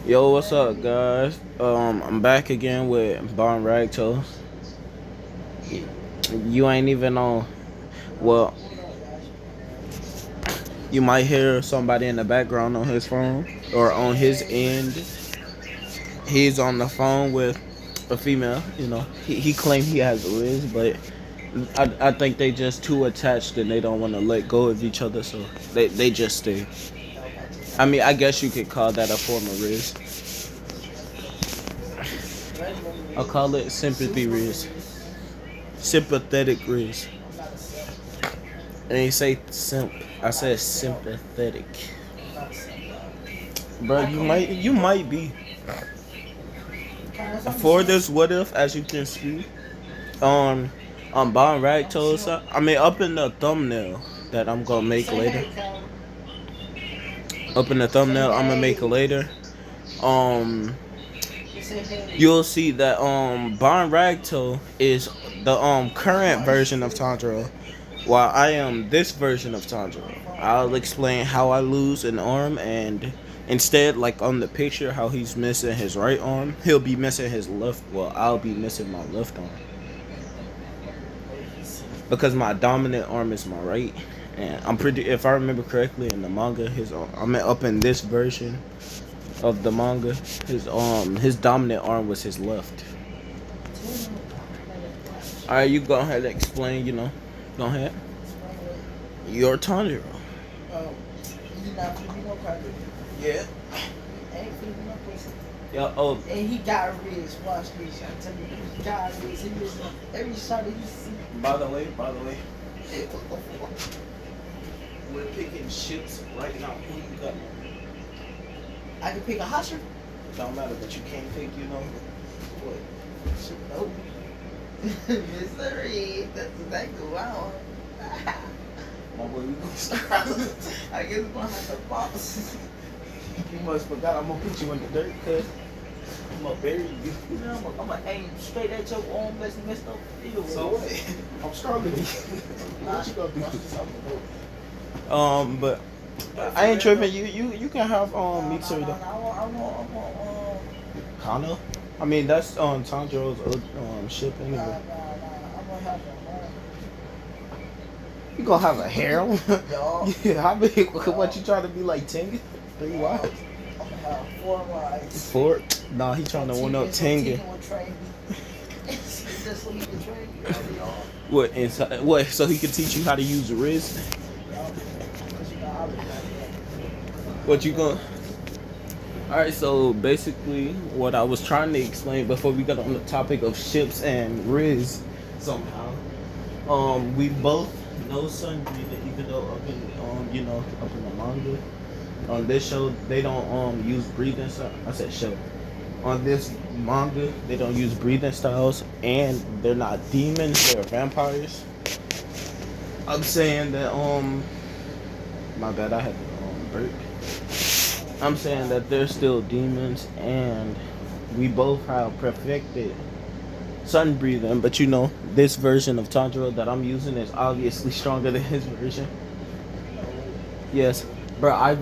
Yo, what's up, guys? I'm back again with Banragto. You ain't even on. Well, you might hear somebody in the background on his phone or on his end. He's on the phone with a female. He claimed he has a Riz, but I think they just too attached and they don't want to let go of each other, so they just stay. I mean, I guess you could call that a form of Riz. I'll call it sympathy Riz. Sympathetic Riz. And they say simp. I said sympathetic. Bro, you might be. For this what if, as you can see, on Bon Ragto's, I mean up in the thumbnail that I'm gonna make later. Up in the thumbnail I'm gonna make later. Um you'll see that Bon Ragto is the current version of Tanjiro, while I am this version of Tanjiro. I'll explain how I lose an arm, and instead, like on the picture, how he's missing his right arm, he'll be missing his left. Well, I'll be missing my left arm because my dominant arm is my right. And I'm pretty, if I remember correctly, in the manga, I mean, up in this version of the manga, his dominant arm was his left. All right, you go ahead and explain. Go ahead. Your Tanjiro. Yeah. Yeah. Oh. And he got Riz. Watch this. I tell you, he got Riz. He was every shot that he see. By the way, we're picking ships right now. Who you got? I can pick a Hosher. Don't matter, but you can't pick. What? Nope. Mystery. That's exactly what I want. My boy, we gonna start. I guess we're gonna have to box. You must forgot I'm gonna put you in the dirt, cuz I'm gonna bury you. I'm gonna aim straight at your arm that's messed up. So what? I'm stronger than you. What you gonna do? But I ain't tripping. You can have Mitsuri though. I want Kano? I mean that's Tanjiro's ship anyway. I'm gonna have You gonna have a harem? Yo. Yeah, how big? What you trying to be like 10? 3 wives? I'm gonna have 4 wives. 4? Nah, he trying to one up Tengen. Just so he can train you. What? So he can teach you how to use the Riz? What you gonna? All right. So basically, what I was trying to explain before we got on the topic of ships and Riz, somehow, we both know Sun breathing, even though up in up in the manga. On this show, they don't use breathing styles. I said show. On this manga, they don't use breathing styles, and they're not demons. They're vampires. I'm saying that my bad. I had to burp. I'm saying that they're still demons, and we both have perfected sun breathing. But this version of Tanjiro that I'm using is obviously stronger than his version. Yes. I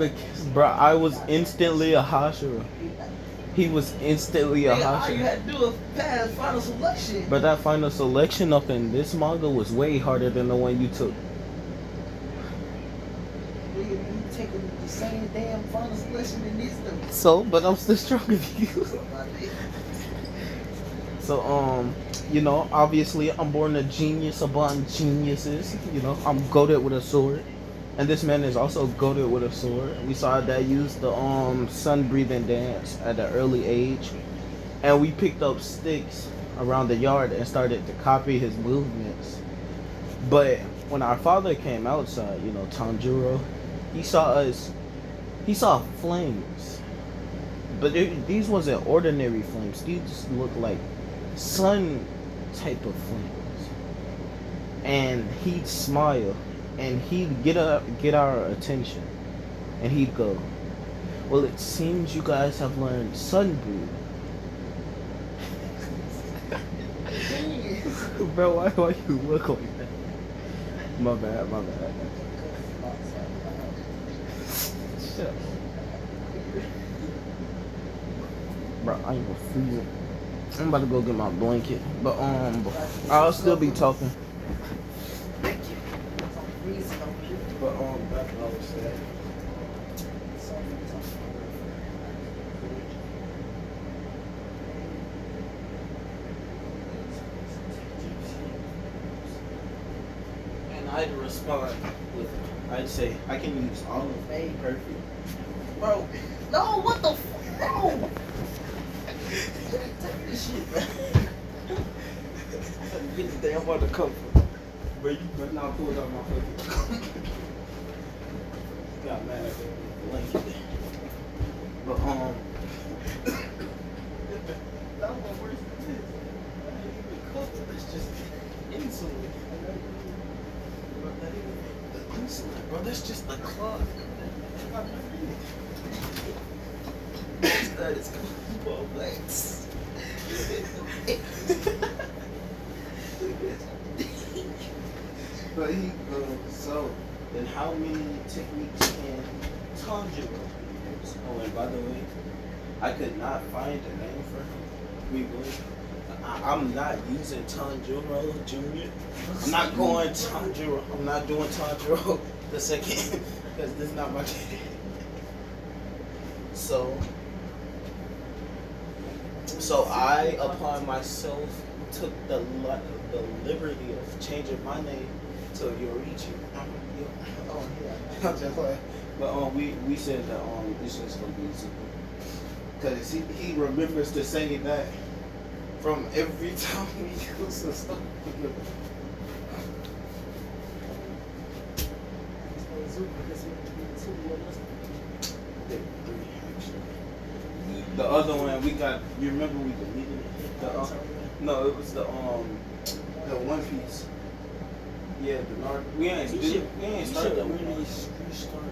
was instantly a Hashira. He was instantly a Hashira. All you had to do was pass final selection. But that final selection up in this manga was way harder than the one you took. You taking the same damn final selection in this though. So, but I'm still stronger than you. So, obviously I'm born a genius among geniuses. I'm goated with a sword. And this man is also goated with a sword. We saw that use the sun breathing dance at an early age. And we picked up sticks around the yard and started to copy his movements. But when our father came outside, Tanjiro, he saw flames. But these wasn't ordinary flames. These just looked like sun type of flames. And he'd smile. And he'd get our attention, and he'd go, "Well, it seems you guys have learned sun breathing." Bro, why you look like that? My bad. Shut up. Bro, I ain't gonna freeze it. I'm about to go get my blanket. But I'll still be talking. Thank you. I'm freezing over here. But that's what I was saying. And I'd respond with, I'd say, I can use all of A perfect. Bro, no, what the fuck? Bro! Take this shit, man. Get the damn water cup. Bro, you better not pull out my fucking. Got mad at the blanket. But That one worse than this. That ain't even covered. That's just insulin. Bro, that ain't even the insulin, bro. That's just the cloth. That is complex. but he so then how many techniques can Tanjiro use? Oh, and by the way, I could not find a name for him. We would. I'm not using Tanjiro Jr. I'm not going Tanjiro. I'm not doing Tanjiro the second because this is not my kid. So I, upon myself, took the liberty of changing my name to Yorichi. Oh, yeah. I'm just like, but we said that this is gonna be super, cause he remembers to say that from every time we use the stuff. The other one we got. You remember we deleted it? No, it was the One Piece. Yeah, the Naruto. We ain't started that one. Restart.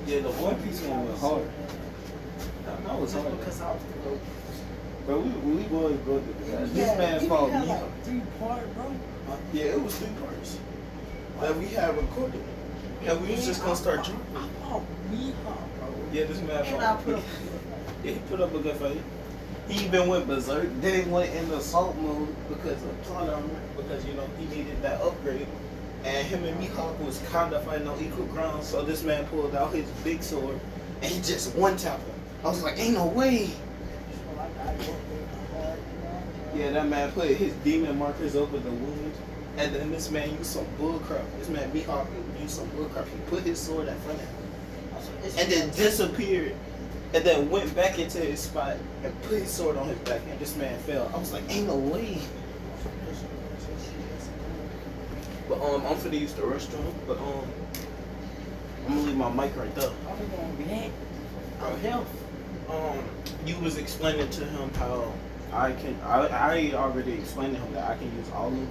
Yeah, the One Piece one was hard. That was hard. Because I was Bro, we was good at that. This man we called had me. like 3 part, bro. Yeah, it was 3 parts that we had recorded, and we was just gonna start dropping. Oh, me, bro. Yeah, this man. And I put up. Yeah, he put up a good fight. He even went berserk. Then he went in the assault mode because of plot armor, because you know he needed that upgrade. And him and Mihawk was kind of fighting on equal ground. So this man pulled out his big sword and he just one tapped him. I was like, ain't no way. Yeah, that man put his demon markers over the wound. And then this man used some bullcrap. This man Mihawk used some bullcrap. He put his sword in front of him. And then disappeared. And then went back into his spot and put his sword on his back. And this man fell. I was like, ain't no way. But I'm finna use the restroom. But I'm gonna leave my mic right there. I'm gonna be that. Our health. You was explaining to him how I already explained to him that I can use all of them,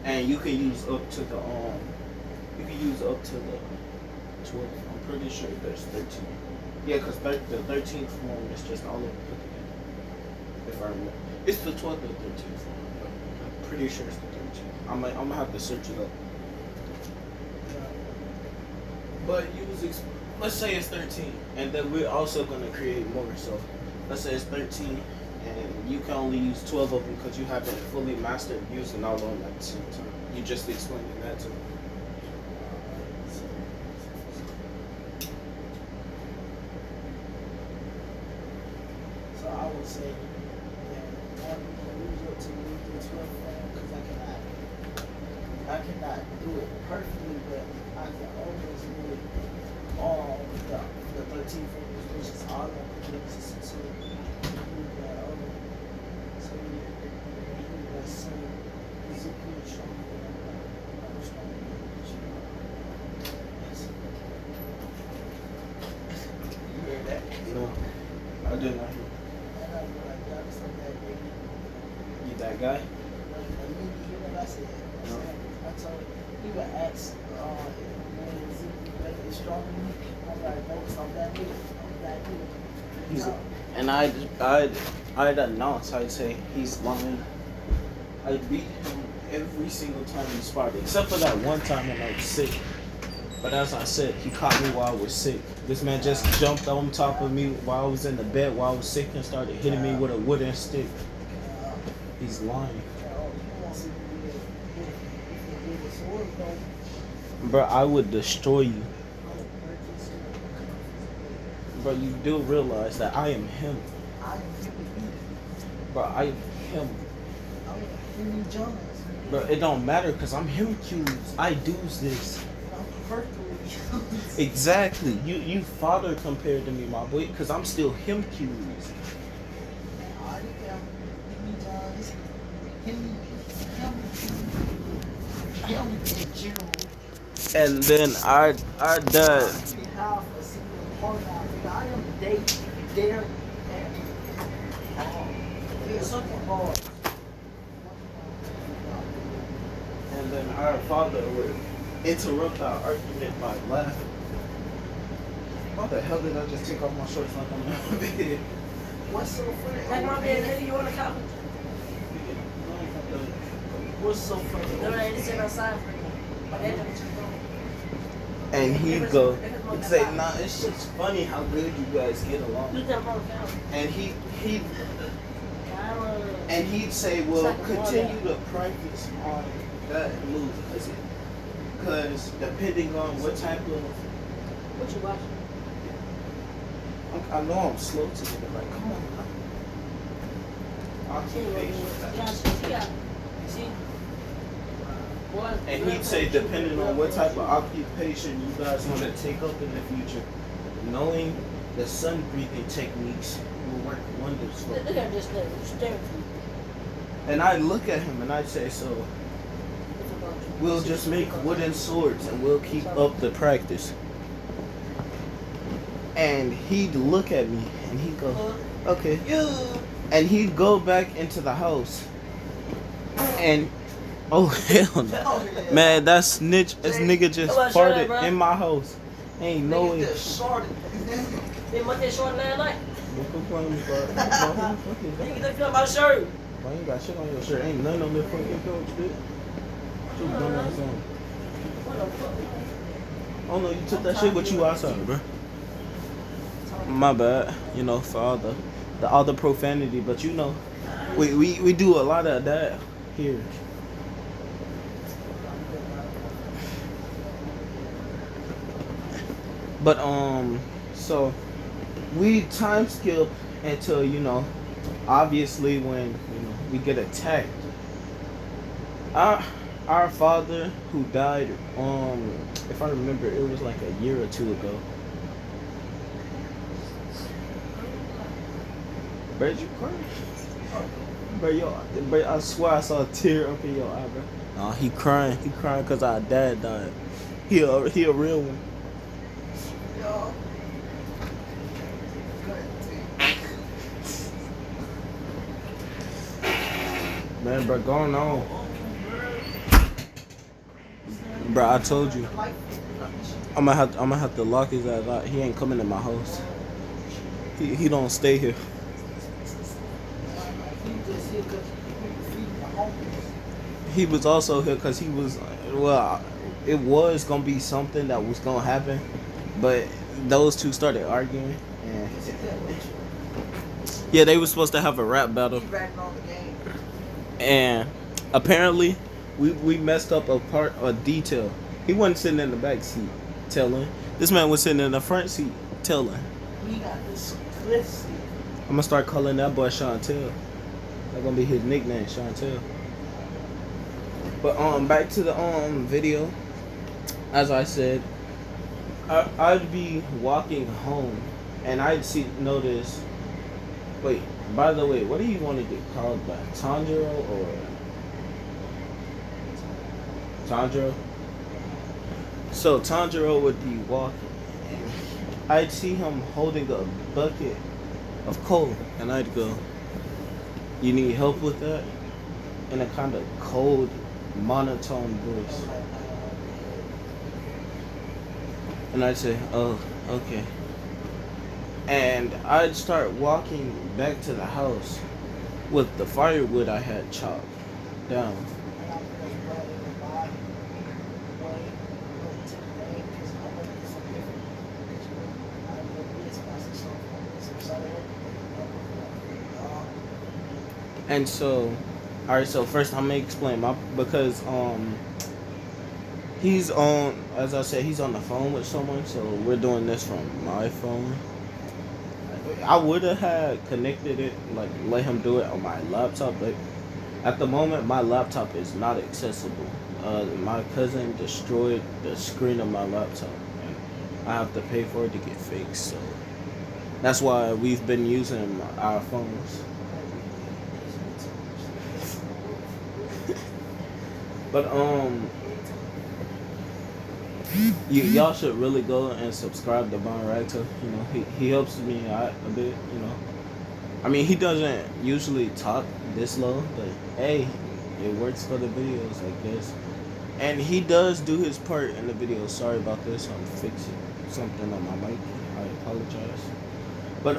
and you can use up to the 12. I'm pretty sure there's 13. Yeah, because the 13th form is just all of them put together. If I remember, it's the 12th or 13th form, but I'm pretty sure it's the 13th. I'm gonna have to search it up. But let's say it's 13, and then we're also gonna create more. So let's say it's 13, and you can only use 12 of them because you haven't fully mastered using all of them at the same time. You just explained that to me. So I would say, yeah, I'm gonna lose up to the 12 because I cannot do it perfectly, but I can always do it on the 13 fingers, which is all of the cases. So so you same is a good strong. You heard that? No, I did not hear. You that guy? I said, I told him, he would ask, is he stronger than me? I'm like, no, because I'm that good. I'm that good. No. And I'd announce, I'd say, he's lying. I beat him every single time we sparred, except for that one time when I was sick. But as I said, he caught me while I was sick. This man just jumped on top of me while I was in the bed while I was sick and started hitting me with a wooden stick. He's lying. Bro, I would destroy you. But you do realize that I am him. Bro, I am him. Bro, it don't matter because I'm him cubes. I do's this. Exactly. You father compared to me, my boy, because I'm still him cubes. And then our dad. And then our father would interrupt our argument by laughing. What the hell did I just take off my shorts like I'm in bed? What's so funny? Like my man, you on the couch? What's so funny? No, they just sit outside for you. But they never took And he'd go and say, nah, it's just funny how good you guys get along. And he'd say, well, continue to practice on that move. Because depending on what type of... What you watching? I know I'm slow to it, but like, come on. Occupation. And he'd say, depending on what type of occupation you guys want to take up in the future, knowing the sun breathing techniques will work wonders for you. And I'd look at him and I'd say, so we'll just make wooden swords and we'll keep up the practice. And he'd look at me and he'd go, okay. And he'd go back into the house. And, oh hell no. Man, that snitch, this nigga just farted in my house. Ain't no way. They must have short last night. Don't complain about it. You can feel my shirt. Why you got shit on your shirt? Ain't nothing on this fucking coat, bitch. What you done ass on? Oh no, you took that shit with you outside, bro. My bad, you know, for all the other profanity, but you know, we do a lot of that here. But so we time skip until, you know, obviously when, you know, we get attacked. Our father who died, if I remember, it was like a year or two ago. Bro, you crying? Bro, I swear I saw a tear up in your eye, bro. Nah, he crying. He crying because our dad died. He a real one. Man, bro, going on. Bro, I told you. I'm gonna have to lock his ass out. He ain't coming to my house. He don't stay here. He was also here because he was, well, it was gonna be something that was gonna happen, but those two started arguing, and yeah, they were supposed to have a rap battle, and apparently we messed up a detail. He wasn't sitting in the back seat telling. This man was sitting in the front seat telling. We got this split seat. I'm gonna start calling that boy Chantel. That's gonna be his nickname, Chantel. But back to the video. As I said, I'd be walking home and I'd notice. Wait, by the way, what do you want to get called by? Tanjiro or Tanjiro? So Tanjiro would be walking. I'd see him holding a bucket of coal, and I'd go, "You need help with that?" In a kind of cold, monotone voice. And I'd say, "Oh, okay." And I'd start walking back to the house with the firewood I had chopped down. And so, all right. So first, I'm gonna explain my because he's on, as I said, he's on the phone with someone. So we're doing this from my phone. I would have had connected it, like let him do it on my laptop, but at the moment my laptop is not accessible. My cousin destroyed the screen of my laptop, and I have to pay for it to get fixed. So that's why we've been using our phones. But y'all should really go and subscribe to Banragto. You know, he helps me out a bit. You know, I mean he doesn't usually talk this low, but hey, it works for the videos, I guess. And he does do his part in the video. Sorry about this. I'm fixing something on my mic. I apologize. But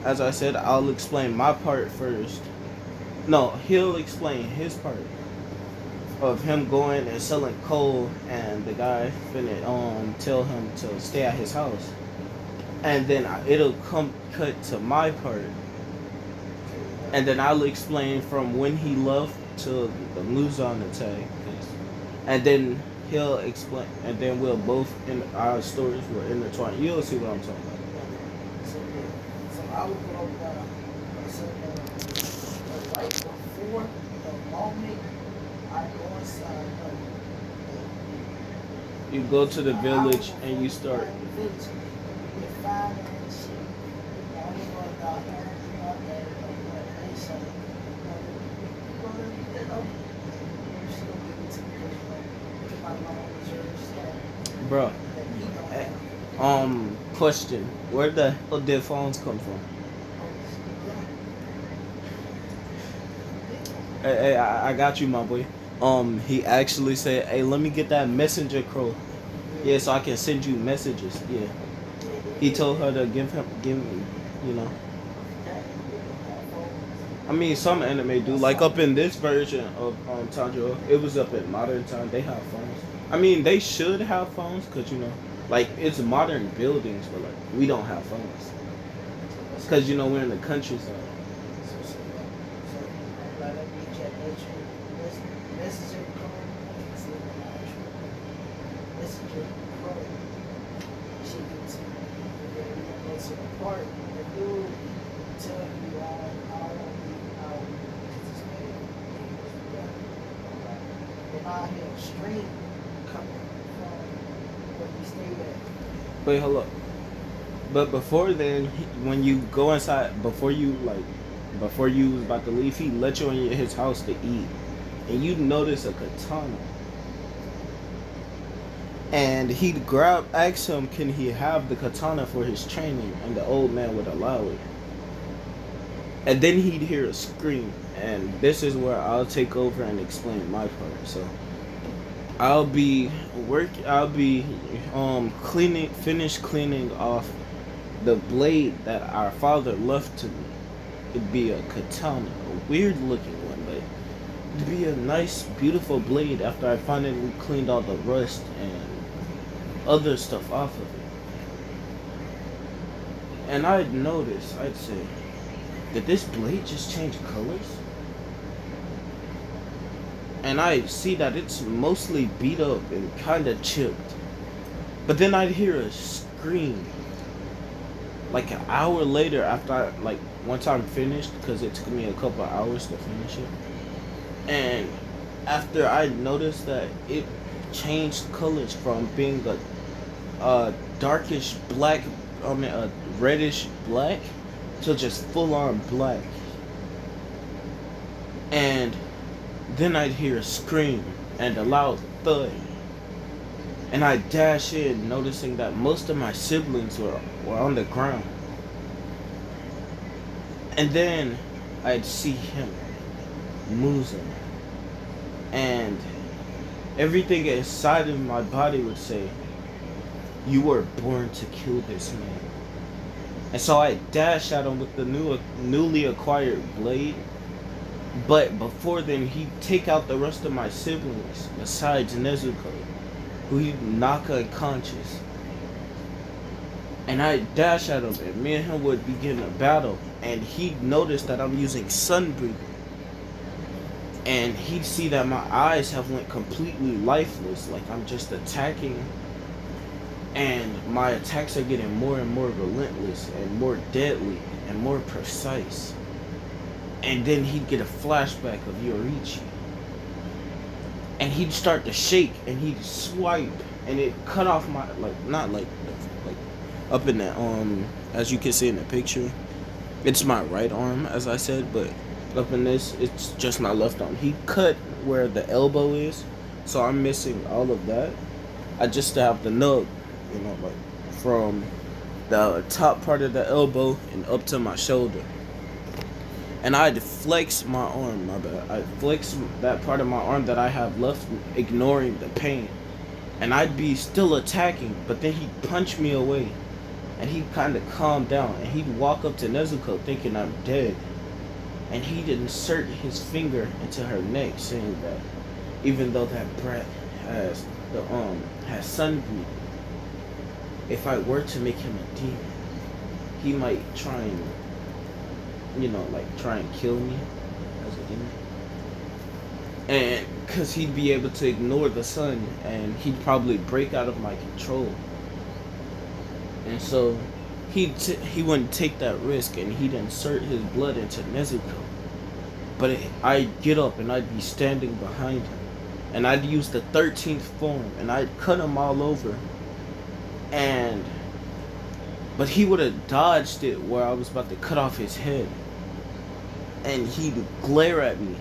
as I said, I'll explain my part first. No, he'll explain his part of him going and selling coal, and the guy finna tell him to stay at his house, and then it'll come cut to my part, and then I'll explain from when he left to the Muzan attack, and then he'll explain, and then we'll both in our stories will intertwine. You'll see what I'm talking about. So I would go right before the moment I go inside. You go to the village and you start. Bro, question: where the hell did phones come from? Hey, I got you, my boy. He actually said, "Hey, let me get that messenger crow. Yeah, so I can send you messages." Yeah, he told her to give me, you know. I mean, some anime do. Like up in this version of Tanjiro, it was up in modern time. They have phones. I mean, they should have phones, cause you know, like it's modern buildings, but like we don't have phones. Cause you know we're in the countryside. Wait, hold up. But before then, when you go inside, before you was about to leave, he let you in his house to eat, and you notice a katana. And he'd ask him, can he have the katana for his training, and the old man would allow it. And then he'd hear a scream, and this is where I'll take over and explain my part. So I'll be finish cleaning off the blade that our father left to me. It'd be a katana, a weird looking one, but it'd be a nice, beautiful blade after I finally cleaned all the rust and other stuff off of it. And I'd say, did this blade just change colors? And I see that it's mostly beat up and kind of chipped. But then I'd hear a scream. Like an hour later, after once I'm finished, because it took me a couple of hours to finish it. And after I noticed that it changed colors from being a darkish black, a reddish black, to just full on black. And then I'd hear a scream and a loud thud. And I'd dash in, noticing that most of my siblings were on the ground. And then I'd see him, Musa. And everything inside of my body would say, you were born to kill this man. And so I dash at him with the newly acquired blade. But before then, he'd take out the rest of my siblings, besides Nezuko, who he'd knock unconscious. And I'd dash at him, and me and him would begin a battle. And he'd notice that I'm using sun breathing. and he'd see that my eyes have went completely lifeless, like I'm just attacking, and my attacks are getting more and more relentless and more deadly and more precise. And then he'd get a flashback of Yorichi, and he'd start to shake, and he'd swipe, and it cut off my, like, not like up in that, as you can see in the picture, it's my right arm, as I said, but up in this, it's just my left arm. He cut where the elbow is, so I'm missing all of that. I just have the nub, you know, like from the top part of the elbow and up to my shoulder. And I'd flex my arm, my bad. I'd flex that part of my arm that I have left, ignoring the pain. And I'd be still attacking, but then he'd punch me away. And he'd kind of calm down, and he'd walk up to Nezuko thinking I'm dead. And he'd insert his finger into her neck, saying that even though that brat has sun breathing, if I were to make him a demon, he might try and, you know, like try and kill me as a demon. And because he'd be able to ignore the sun, and he'd probably break out of my control. And so he wouldn't take that risk, and he'd insert his blood into Nezuko. But I'd get up, and I'd be standing behind him, and I'd use the 13th form, and I'd cut him all over. But he would have dodged it where I was about to cut off his head, and he'd glare at me.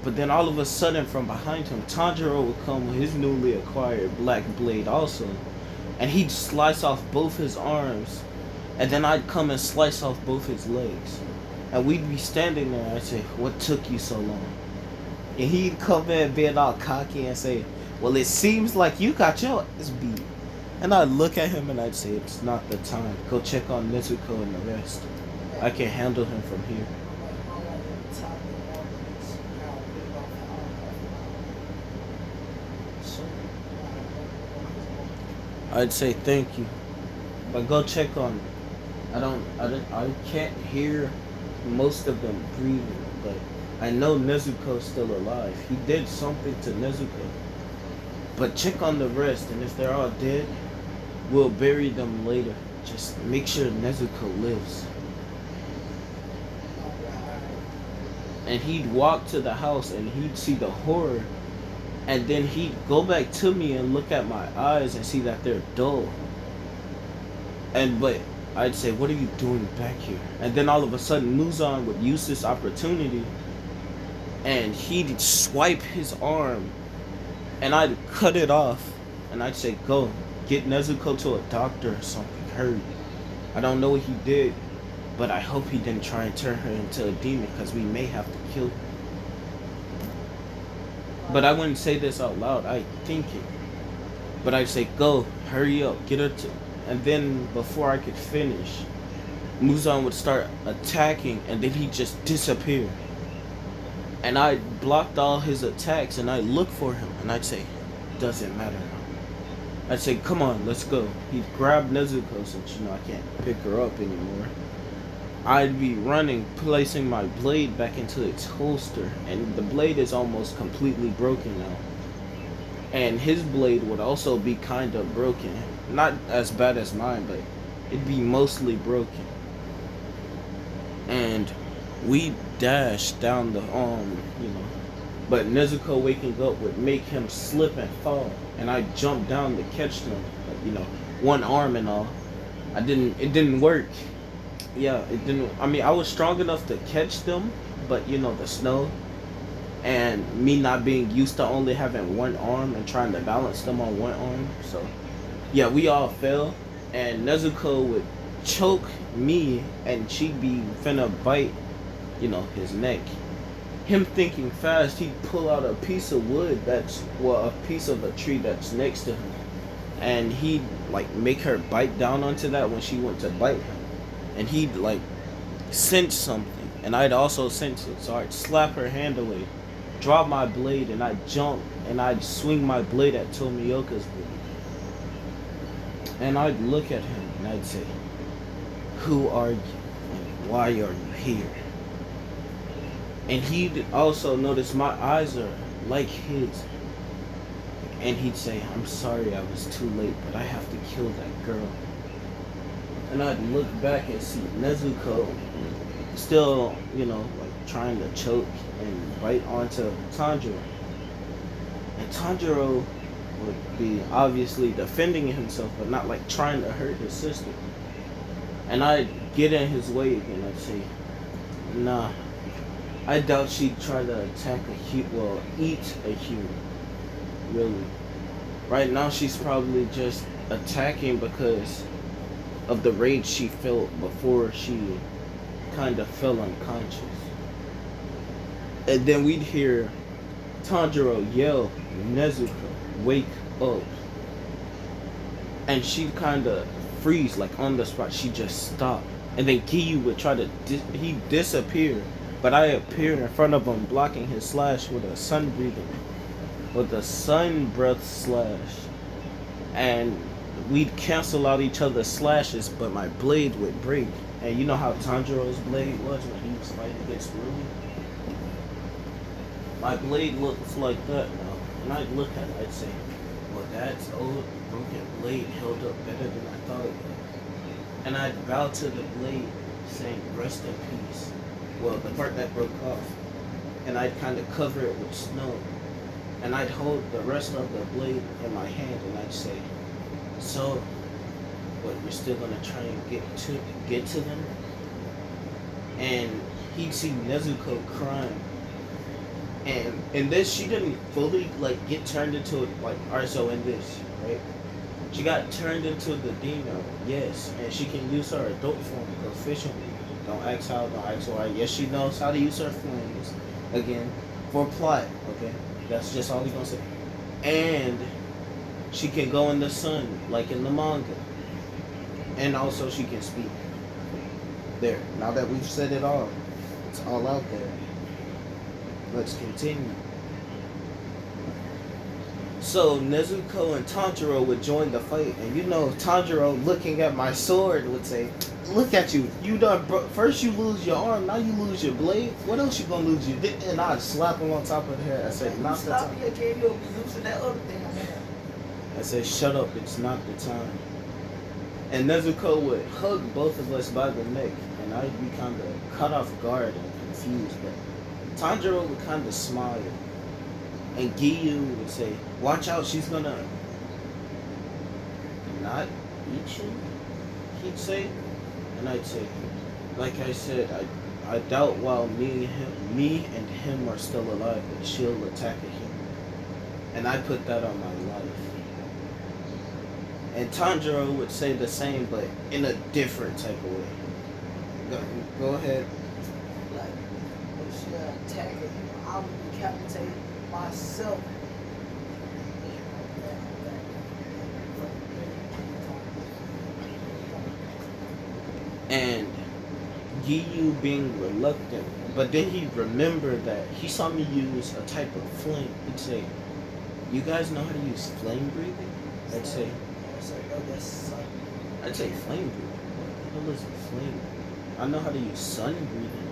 But then all of a sudden, from behind him, Tanjiro would come with his newly acquired black blade also, and he'd slice off both his arms, and then I'd come and slice off both his legs. And we'd be standing there, and I'd say, "What took you so long?" And he'd come in being all cocky and say, "Well, it seems like you got your ass beat." And I'd look at him and I'd say, "It's not the time. Go check on Nezuko and the rest. I can handle him from here." I'd say thank you, but go check on him. I can't hear most of them breathing, but I know Nezuko's still alive. He did something to Nezuko. But check on the rest, and if they're all dead, we'll bury them later. Just make sure Nezuko lives. And he'd walk to the house, and he'd see the horror. And then he'd go back to me and look at my eyes and see that they're dull. But I'd say, "What are you doing back here?" And then all of a sudden, Muzan would use this opportunity, and he'd swipe his arm, and I'd cut it off, and I'd say, "Go, get Nezuko to a doctor or something, hurry." I don't know what he did, but I hope he didn't try and turn her into a demon, because we may have to kill her. But I wouldn't say this out loud, I'd think it. But I'd say, "Go, hurry up, get her to..." And then before I could finish, Muzan would start attacking, and then he'd just disappear. And I blocked all his attacks, and I'd look for him, and I'd say, "Doesn't matter now." I'd say, "Come on, let's go." He'd grab Nezuko, since, you know, I can't pick her up anymore. I'd be running, placing my blade back into its holster, and the blade is almost completely broken now. And his blade would also be kind of broken. Not as bad as mine, but it'd be mostly broken. And we dashed down the, but Nezuko waking up would make him slip and fall. And I jumped down to catch them, one arm and all. It didn't work. Yeah, it didn't. I mean, I was strong enough to catch them, but the snow and me not being used to only having one arm and trying to balance them on one arm. So, yeah, we all fell, and Nezuko would choke me, and she'd be finna bite, his neck. Him thinking fast, he'd pull out a piece of wood a piece of a tree that's next to him, and he'd make her bite down onto that when she went to bite him. And he'd sense something, and I'd also sense it. So I'd slap her hand away, drop my blade, and I'd jump, and I'd swing my blade at Tomioka's blade. And I'd look at him, and I'd say, "Who are you, and why are you here?" And he'd also notice my eyes are like his. And he'd say, I'm sorry I was too late, but I have to kill that girl. And I'd look back and see Nezuko still, like trying to choke and bite onto Tanjiro. And Tanjiro would be obviously defending himself, but not like trying to hurt his sister. And I'd get in his way again. I'd say, nah, I doubt she'd try to attack eat a human. Really. Right now she's probably just attacking because of the rage she felt before she kind of fell unconscious. And then we'd hear Tanjiro yell, Nezuko, wake up. And she'd kind of freeze, like on the spot. She just stopped. And then Giyu would try to, he'd disappear. But I appear in front of him, blocking his slash with a sun breath slash. And we'd cancel out each other's slashes, but my blade would break. And you know how Tanjiro's blade was when he was fighting against Ruby? My blade looks like that now. And I'd look at it, I'd say, well, that's old broken blade held up better than I thought it would. And I'd bow to the blade, saying, rest in peace. Well, the part that broke off. And I'd kind of cover it with snow. And I'd hold the rest of the blade in my hand and I'd say, so, but you're still gonna try and get to them? And he'd see Nezuko crying. And in this, she didn't fully get turned into alright, so in this, right? She got turned into the Dino, yes, and she can use her adult form proficiently. Don't ask how, don't ask why. Yes, she knows how to use her flames, again, for plot, okay? That's just all he's gonna say. And she can go in the sun, like in the manga. And also she can speak. There, now that we've said it all, it's all out there. Let's continue. So Nezuko and Tanjiro would join the fight, and Tanjiro looking at my sword would say, look at you, first you lose your arm, now you lose your blade, what else you gonna lose? And I'd slap him on top of the head. I said, not the time. I said, shut up, it's not the time. And Nezuko would hug both of us by the neck, and I'd be kind of caught off guard and confused, but Tanjiro would kind of smile. And Giyu would say, watch out, she's gonna not eat you, he'd say. And I'd say, like I said, I doubt while me and him are still alive that she'll attack a human. And I put that on my life. And Tanjiro would say the same, but in a different type of way. Go ahead. Like, if she attack a human, I would decapitate myself. And Giyu being reluctant, but then he remembered that he saw me use a type of flame. He'd say, you guys know how to use flame breathing? I'd say flame breathing. What the hell is a flame breathing? I know how to use sun breathing.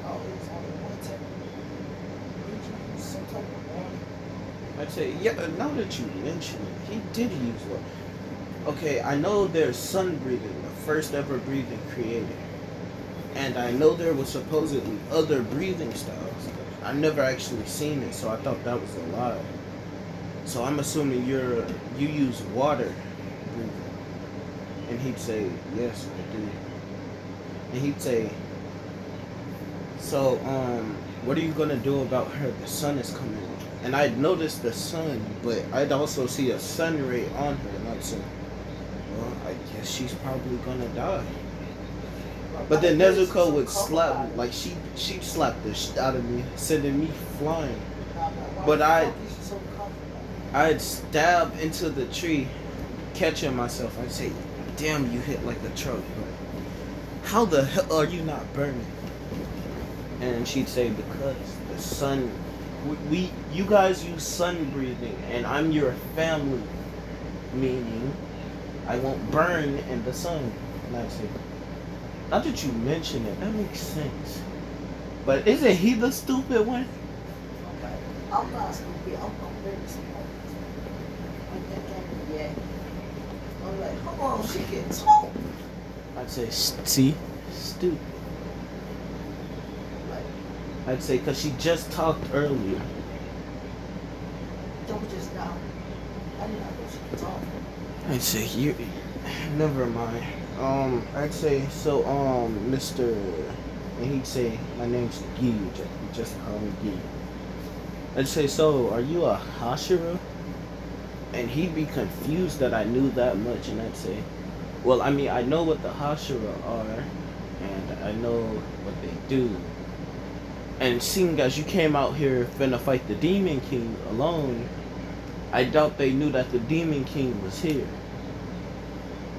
I'd say, yeah, now that you mention it, he did use one. Okay, I know there's sun breathing, the first ever breathing created. And I know there was supposedly other breathing styles. I've never actually seen it, so I thought that was a lie. So I'm assuming you use water breathing. And he'd say, yes, I do. And he'd say, so, what are you gonna do about her? The sun is coming on. And I'd notice the sun, but I'd also see a sun ray on her, and I'd say, well, I guess she's probably gonna die. But then Nezuko would slap me, like she'd slap the shit out of me, sending me flying. But I'd stab into the tree, catching myself. I'd say, damn, you hit like a truck, but how the hell are you not burning? And she'd say, because the sun, you guys use sun breathing, and I'm your family, meaning I won't burn in the sun. And I'd say, now that you mention it, that makes sense. But isn't he the stupid one? Okay. I'm not stupid. I'm very smart. Like that game react. I'm like, hold on, she can talk. I'd say, see, stupid. Like, I'd say, cause she just talked earlier. don't just now. I did not know she could talk. I'd say you. Never mind. I'd say so. Mr. And he'd say, my name's Guy. Just call me Guy. I'd say, so are you a Hashira? And he'd be confused that I knew that much, and I'd say, well, I mean, I know what the Hashira are, and I know what they do. And seeing as you came out here finna fight the Demon King alone, I doubt they knew that the Demon King was here.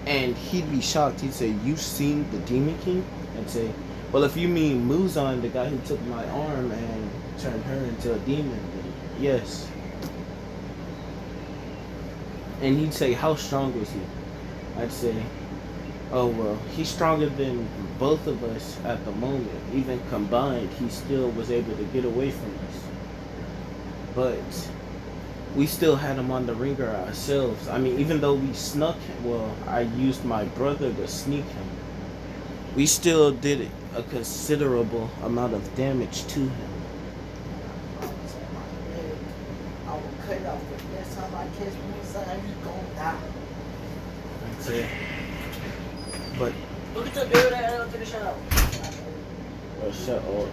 And he'd be shocked. He'd say, you seen the Demon King? I'd say, well, if you mean Muzan, the guy who took my arm and turned her into a demon, then yes. And he'd say, how strong was he? I'd say, oh, well, he's stronger than both of us at the moment. Even combined, he still was able to get away from us. But we still had him on the ringer ourselves. I mean, even though we snuck him, well, I used my brother to sneak him. We still did a considerable amount of damage to him. I was on my leg. I will cut it off. The next time I catch me inside, he's gonna die. That's it. But, Look at the dude that took the shot out. shut up.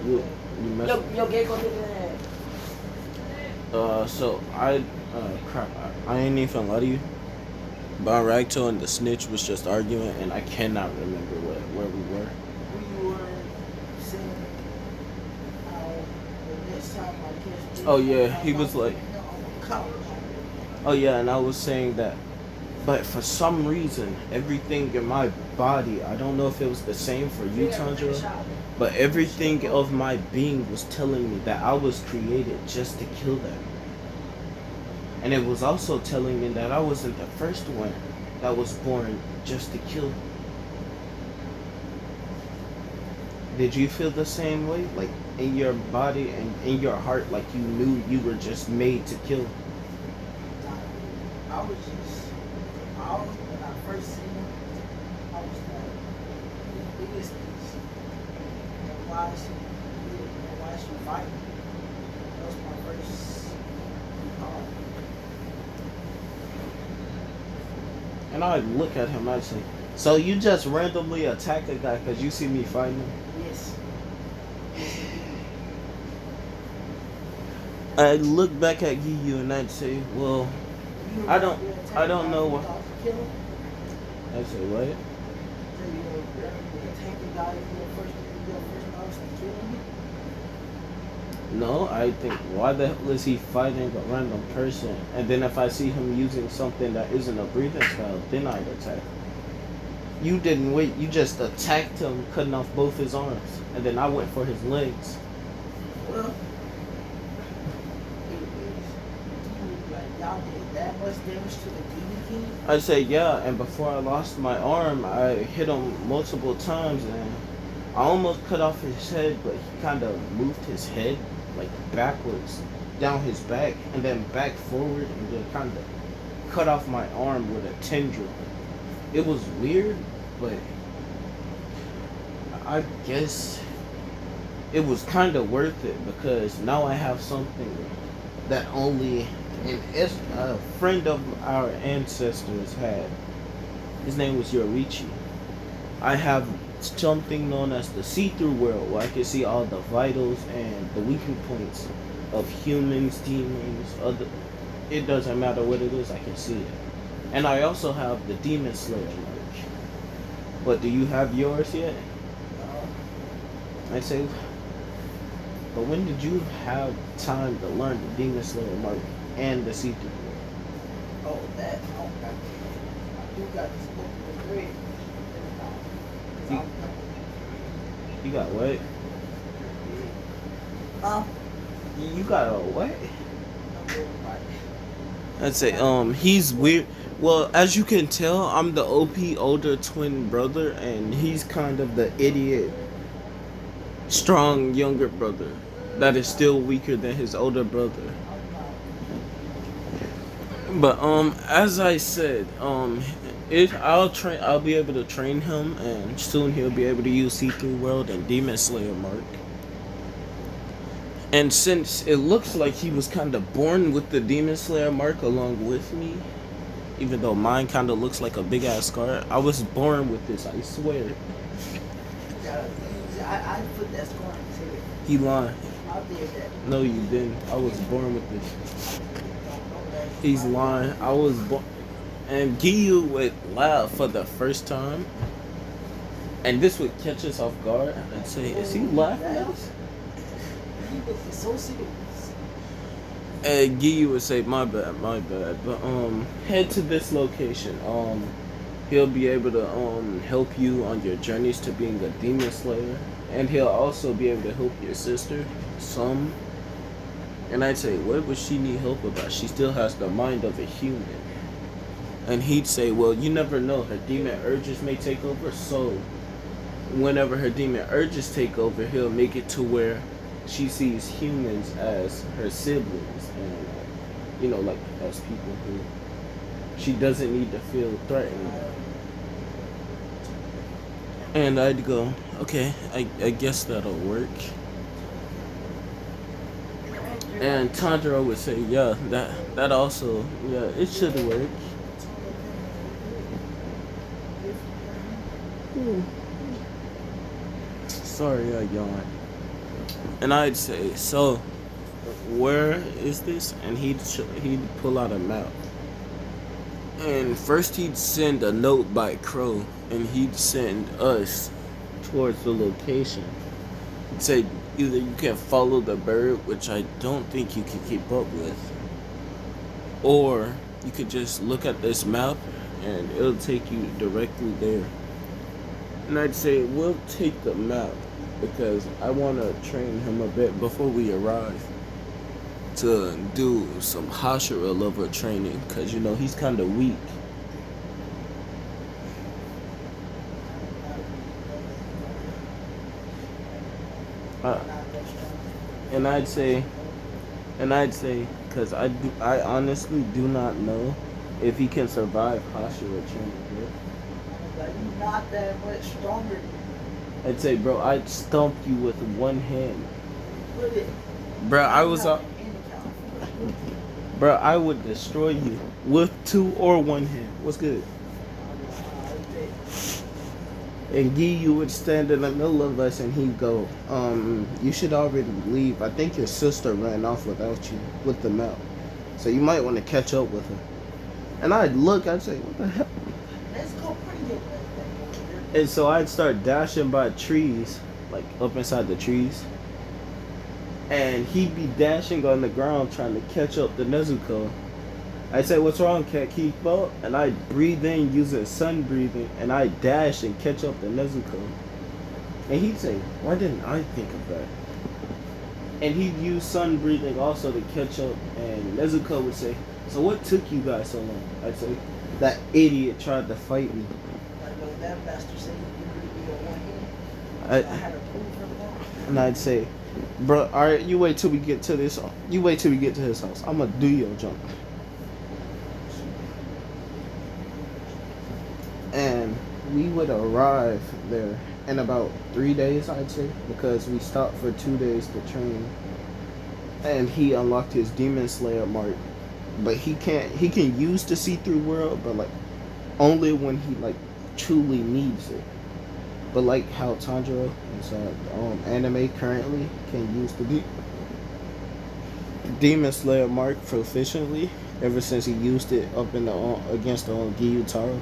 You messed Yo, Gecko did that. So crap, I ain't even lie to you. Banragto and the snitch was just arguing, and I cannot remember where we were. We were saying how the next time I catch me. Oh yeah, he was like, College. oh yeah, and I was saying that, but for some reason, everything in my body, I don't know if it was the same for you, Tandra, but everything of my being was telling me that I was created just to kill them. And it was also telling me that I wasn't the first one that was born just to kill. Did you feel the same way? Like in your body and in your heart, like you knew you were just made to kill? I was when I first seen him, I was like, the biggest piece. And why is she fighting? That was my first thought. And I'd look at him, I'd say, so you just randomly attack a guy because you see me fighting him? Yes. I'd look back at Giyu and I'd say, well, I don't know what. I'd say, what? No, I think, why the hell is he fighting a random person? And then if I see him using something that isn't a breathing style, then I'd attack. You didn't wait, you just attacked him, cutting off both his arms. And then I went for his legs. Well, y'all did that much damage to the Demon King? I'd say, yeah, and before I lost my arm, I hit him multiple times and I almost cut off his head, but he kind of moved his head like backwards down his back and then back forward and then kind of cut off my arm with a tendril. It was weird, but I guess it was kind of worth it because now I have something that only a friend of our ancestors had. His name was Yorichi. I have something known as the see-through world where I can see all the vitals and the weakening points of humans, demons, other. It doesn't matter what it is, I can see it. And I also have the Demon Slayer mark. But do you have yours yet? I say, but when did you have time to learn the Demon Slayer mark and the see-through world? Oh, that? I do got this book with grade. You got what? Huh? You got a what? I'd say, he's weird. Well, as you can tell, I'm the OP older twin brother, and he's kind of the idiot strong younger brother that is still weaker than his older brother. But as I said, I'll be able to train him, and soon he'll be able to use See-Through World and Demon Slayer Mark. And since it looks like he was kind of born with the Demon Slayer Mark along with me, even though mine kind of looks like a big ass scar, I was born with this, I swear. I put that scar on his head. He lying. I did that. No, you didn't. I was born with this. He's lying. I was born. And Giyu would laugh for the first time. And this would catch us off guard and say, is he laughing at us? He was so serious. And Giyu would say, my bad. But head to this location. He'll be able to help you on your journeys to being a demon slayer. And he'll also be able to help your sister some. And I'd say, what would she need help about? She still has the mind of a human. And he'd say, well, you never know. Her demon urges may take over. So whenever her demon urges take over, he'll make it to where she sees humans as her siblings. And, like as people who she doesn't need to feel threatened. And I'd go, okay, I guess that'll work. And Tanjiro would say, yeah, that also, yeah, it should work. Sorry, I yawned. And I'd say, so, where is this? And he'd pull out a map. And first he'd send a note by Crow, and he'd send us towards the location. He'd say, either you can follow the bird, which I don't think you can keep up with, or you could just look at this map and it'll take you directly there. And I'd say, we'll take the map because I want to train him a bit before we arrive to do some Hashira level training, because he's kind of weak. And I'd say, because I honestly do not know if he can survive Hashira training. Like, you're not that much stronger than me. I'd say, bro, I'd stomp you with one hand. Put it. Bro, Bro, I would destroy you with two or one hand. What's good? And Giyu would stand in the middle of us and he'd go, you should already leave. I think your sister ran off without you with the map. So you might want to catch up with her. And I'd look, I'd say, what the hell? Let's go pretty good. And so I'd start dashing by trees, like up inside the trees. And he'd be dashing on the ground trying to catch up to Nezuko. I'd say, what's wrong, cat? Keep up. And I'd breathe in using sun breathing, and I'd dash and catch up to Nezuko. And he'd say, why didn't I think of that? And he'd use sun breathing also to catch up, and Nezuko would say, so what took you guys so long? I'd say, that idiot tried to fight me. Like, that bastard said you could be on one hand. I had to prove him wrong. And I'd say, bro, alright, you wait till we get to this. You wait till we get to his house. I'm gonna do your jump. And we would arrive there in about 3 days, I'd say, because we stopped for 2 days to train. And he unlocked his Demon Slayer mark, but he can use the See-Through World, but like only when he like truly needs it. But like how Tanjiro inside anime currently can use the Demon Slayer mark proficiently ever since he used it up in the against the Gyutaro.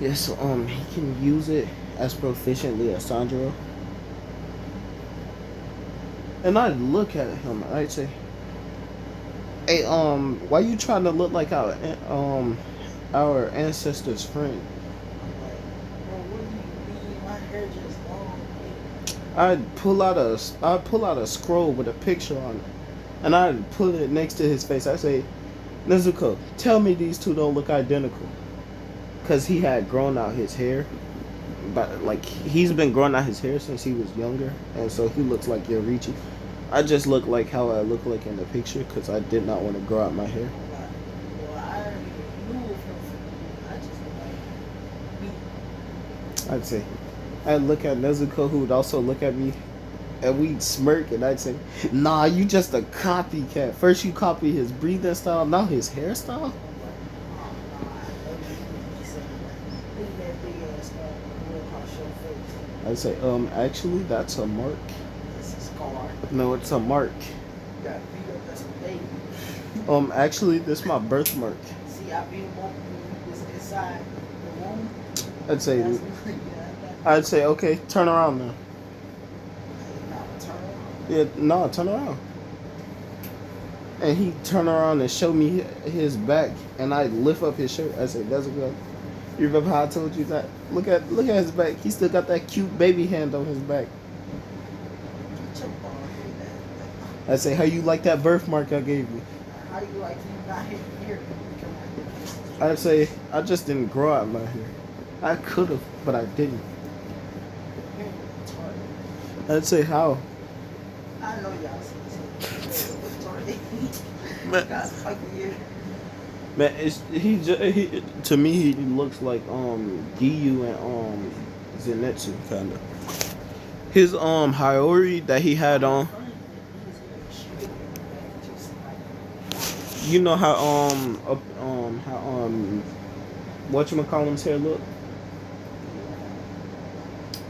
Yeah, so he can use it as proficiently as Tanjiro. And I'd look at him and I'd say, hey, why you trying to look like our ancestors' friend? I'd pull out a scroll with a picture on it, and I'd put it next to his face. I say, Nezuko, tell me these two don't look identical, cause he had grown out his hair, but like he's been growing out his hair since he was younger, and so he looks like Yorichi. I just look like how I look like in the picture because I did not want to grow out my hair. Well, I already knew of him from I just like me. I'd say I'd look at Nezuko, who would also look at me, and we'd smirk, and I'd say, "Nah, you just a copycat. First you copy his breathing style, now his hairstyle." I'm like, oh, no, I know you saying that. Look at that big ass scar going across your face. I'd say, actually, that's a mark. It's a scar. No, it's a mark. You got beat up as a baby. Actually, this is my birthmark. See, I beat him up when he was inside the room. I'd say, That's yeah, I'd say, okay, turn around now. now turn around. Yeah, no, turn around. And he turn around and show me his back, and I lift up his shirt. I say, "That's a good." You remember how I told you that? Look at his back. He still got that cute baby hand on his back. Get your bald head I say, "How you like that birthmark I gave you?" How you like you not hitting here? I'd say, "I just didn't grow out my hair. I could have, but I didn't." I'd say, "How?" I know y'all see Man, God's fucking here. man, he to me he looks like Giyu and Zenitsu kind of. His Hiyori that he had on. You know how whatchamacallum's hair look?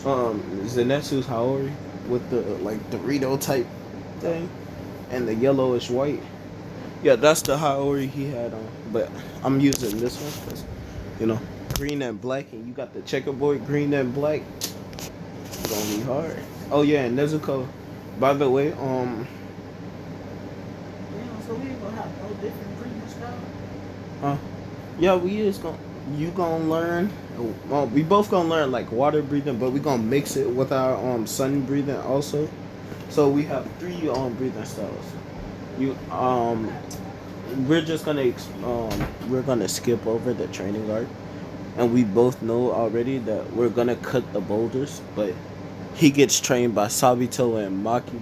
Zenetsu's Hiyori with the like Dorito type thing and the yellowish white. Yeah, that's the Hiyori he had on. But I'm using this one because, you know, green and black, and you got the checkerboard green and black. It's gonna be hard. Oh yeah, and Nezuko. By the way, Damn, so we ain't gonna have no different breathing style? yeah, you gonna learn. Well, we both gonna learn like water breathing, but we gonna mix it with our sun breathing also. So we have 3 breathing styles. You we're just gonna we're gonna skip over the training arc, and we both know already that we're gonna cut the boulders, but he gets trained by Sabito and Makimo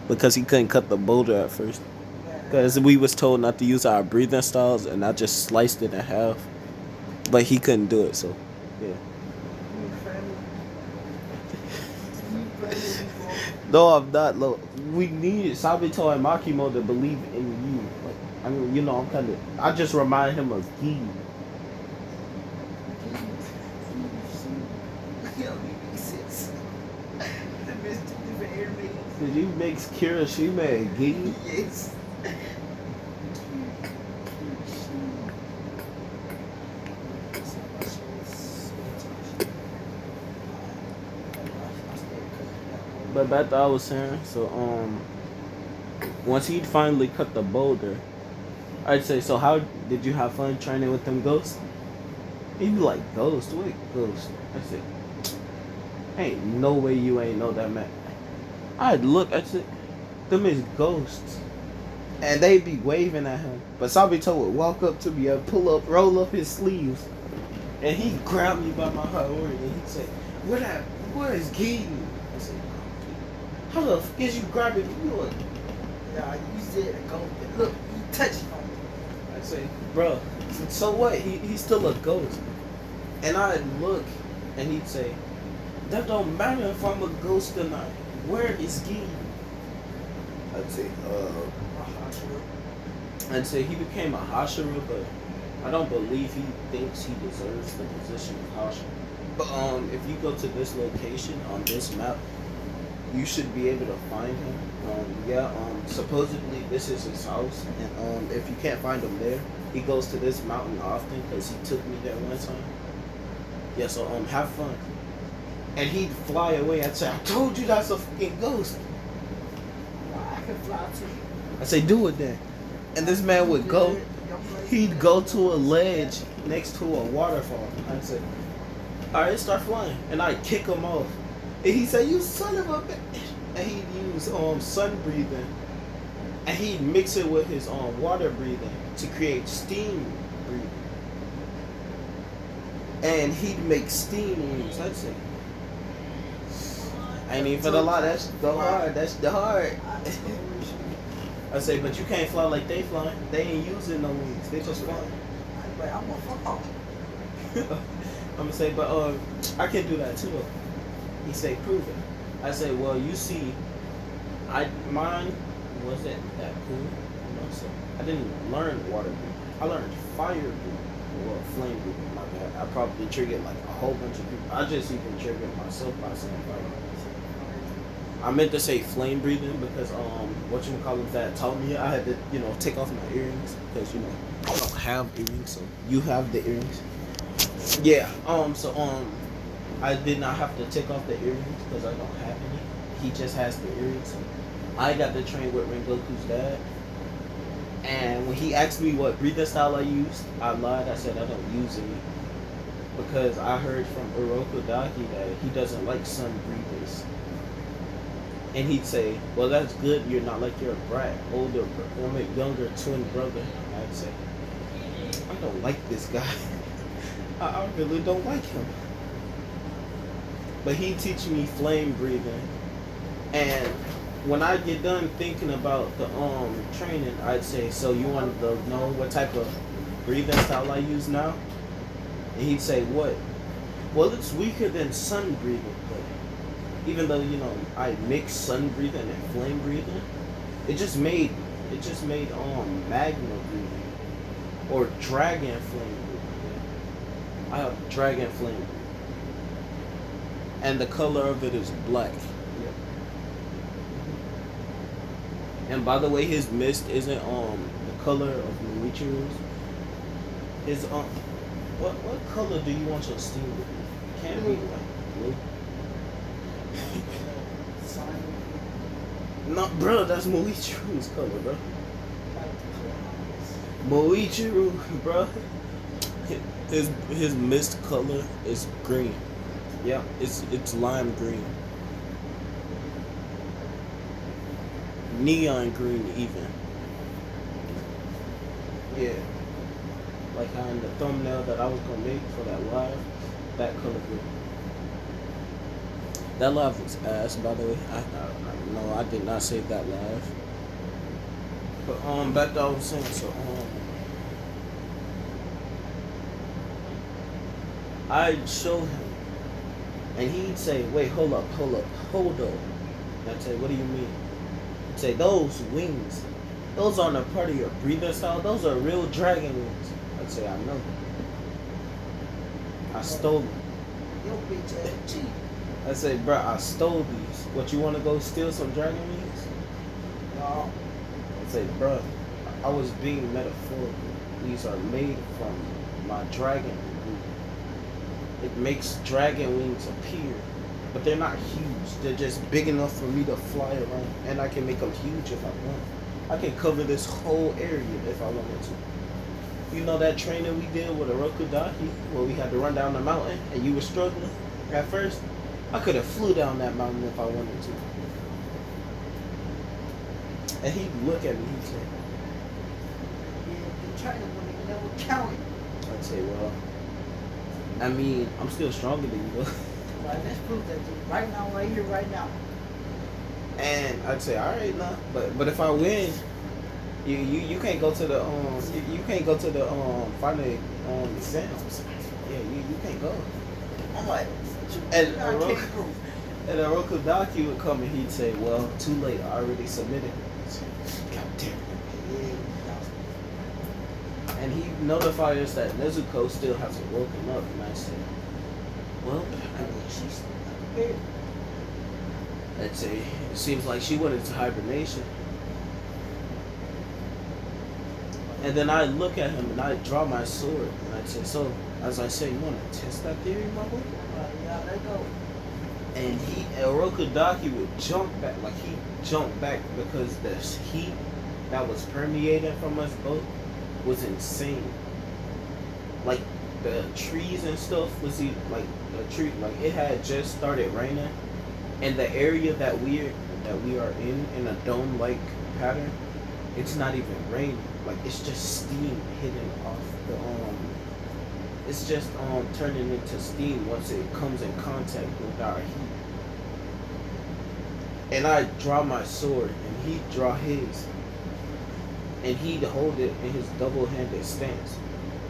because he couldn't cut the boulder at first. Because we was told not to use our breathing styles, and I just sliced it in half. But he couldn't do it, so yeah. No, I'm not. Look, we need Sabito and Makimo to believe in you. Like, I mean, you know, I just remind him of Gi. Did you mix Kirishima and Gi? Yes. But back to what I was saying, so once he'd finally cut the boulder, I'd say, "So how did you have fun training with them ghosts?" He'd be like, "Ghost? What ghost?" I said, "Ain't no way you ain't know that, man." I'd look, I said, "Them is ghosts." And they'd be waving at him. But Sabito would walk up to me and roll up his sleeves. And he'd grab me by my Hiyori and he'd say, where is Keaton? I said, "How the f is you grabbing me?" Look. Yeah, you said a ghost. Look, you touched on me. I say, "Bro, so what? He's still a ghost." And I'd look and he'd say, "That don't matter if I'm a ghost or not. Where is Keaton?" I'd say, I'd say he became a Hashira, but I don't believe he thinks he deserves the position of Hashira. But if you go to this location on this map, you should be able to find him. Supposedly this is his house, and if you can't find him there, he goes to this mountain often because he took me there one time. Yeah, so have fun. And he'd fly away. I'd say, "I told you that's a fucking ghost." I can fly too. I say, "Do it then." And this man would go. He'd go to a ledge next to a waterfall. I'd say, "Alright, start flying." And I'd kick him off. And he'd say, "You son of a bitch." And he'd use sun breathing. And he'd mix it with his water breathing to create steam breathing. and he'd make steam wings. I'd say. I ain't even for the lie. That's the hard. That's the hard. I say, but you can't fly like they fly. They ain't using no wings. They just fly. But I'm gonna fuck off. I'm gonna say, but I can do that too. Though. He say, prove it. I say, well, you see, mine wasn't that cool. You know, so I didn't learn water breathing. I learned fire breathing or flame breathing. My bad. I probably triggered like a whole bunch of people. I just even triggered myself by saying fire. I meant to say flame breathing because whatchamacallit that taught me I had to, take off my earrings because I don't have earrings, so you have the earrings. Yeah, I did not have to take off the earrings because I don't have any. He just has the earrings. So I got to train with Rengoku's dad. And when he asked me what breathing style I used, I lied. I said I don't use any. Because I heard from Urokodaki that he doesn't like sun breathers. And he'd say, well, that's good. You're not like your older, younger twin brother. I'd say, I don't like this guy. I really don't like him. But he'd teach me flame breathing. And when I get done thinking about the training, I'd say, so you want to know what type of breathing style I use now? And he'd say, what? Well, it's weaker than sun breathing. Even though I mixed sun breathing and flame breathing, it just made magma breathing or dragon flame breathing. I have dragon flame breathing, and the color of it is black. Yeah. And by the way, his mist isn't the color of Muichiru's. His what color do you want your steam to be? Can't be like blue. No, bro, that's Muichiru's color, bro. Muichiru, bro. His mist color is green. Yeah, it's lime green. Neon green even. Yeah. Like how in the thumbnail that I was gonna make for that live, that color green. That live was ass, by the way. No, I did not save that live. But back to what I was saying. So I'd show him, and he'd say, "Wait, hold up." And I'd say, "What do you mean?" He'd say, "Those wings, those aren't a part of your breathing style. Those are real dragon wings." I'd say, "I know. I stole them." Yo, bitch ass cheap. I say, bro, I stole these. What, you want to go steal some dragon wings? No. I say, bro, I was being metaphorical. These are made from my dragon wing. It makes dragon wings appear, but they're not huge. They're just big enough for me to fly around, and I can make them huge if I want. I can cover this whole area if I wanted to. You know that training we did with a Rokudaki, where we had to run down the mountain, and you were struggling at first? I could have flew down that mountain if I wanted to. And he'd look at me, he'd say, Yeah, the training when they never counted. I'd say, well, I mean, I'm still stronger than you, though. Right, let's prove that to you. Right now, right here, right now. And I'd say, all right, nah. But if I win, you can't go to the you can't go to the final exams. Yeah, you can't go. I'm like, And Rokudaki would come and he'd say, well, too late, I already submitted. God damn it. And he'd notify us that Nezuko still hasn't woken up. And I said, well, I mean, she's not prepared. I'd say, it seems like she went into hibernation. And then I'd look at him and I'd draw my sword. And I'd say, so, as I say, you want to test that theory, my boy? Yeah, let go. And Rokudaki would jump back, like he jumped back because the heat that was permeating from us both was insane. Like the trees and stuff was like it had just started raining, and the area that we are in a dome-like pattern, it's not even raining. Like it's just steam hitting off It's just turning into steam once it comes in contact with our heat. And I draw my sword, and he draw his, and he'd hold it in his double-handed stance.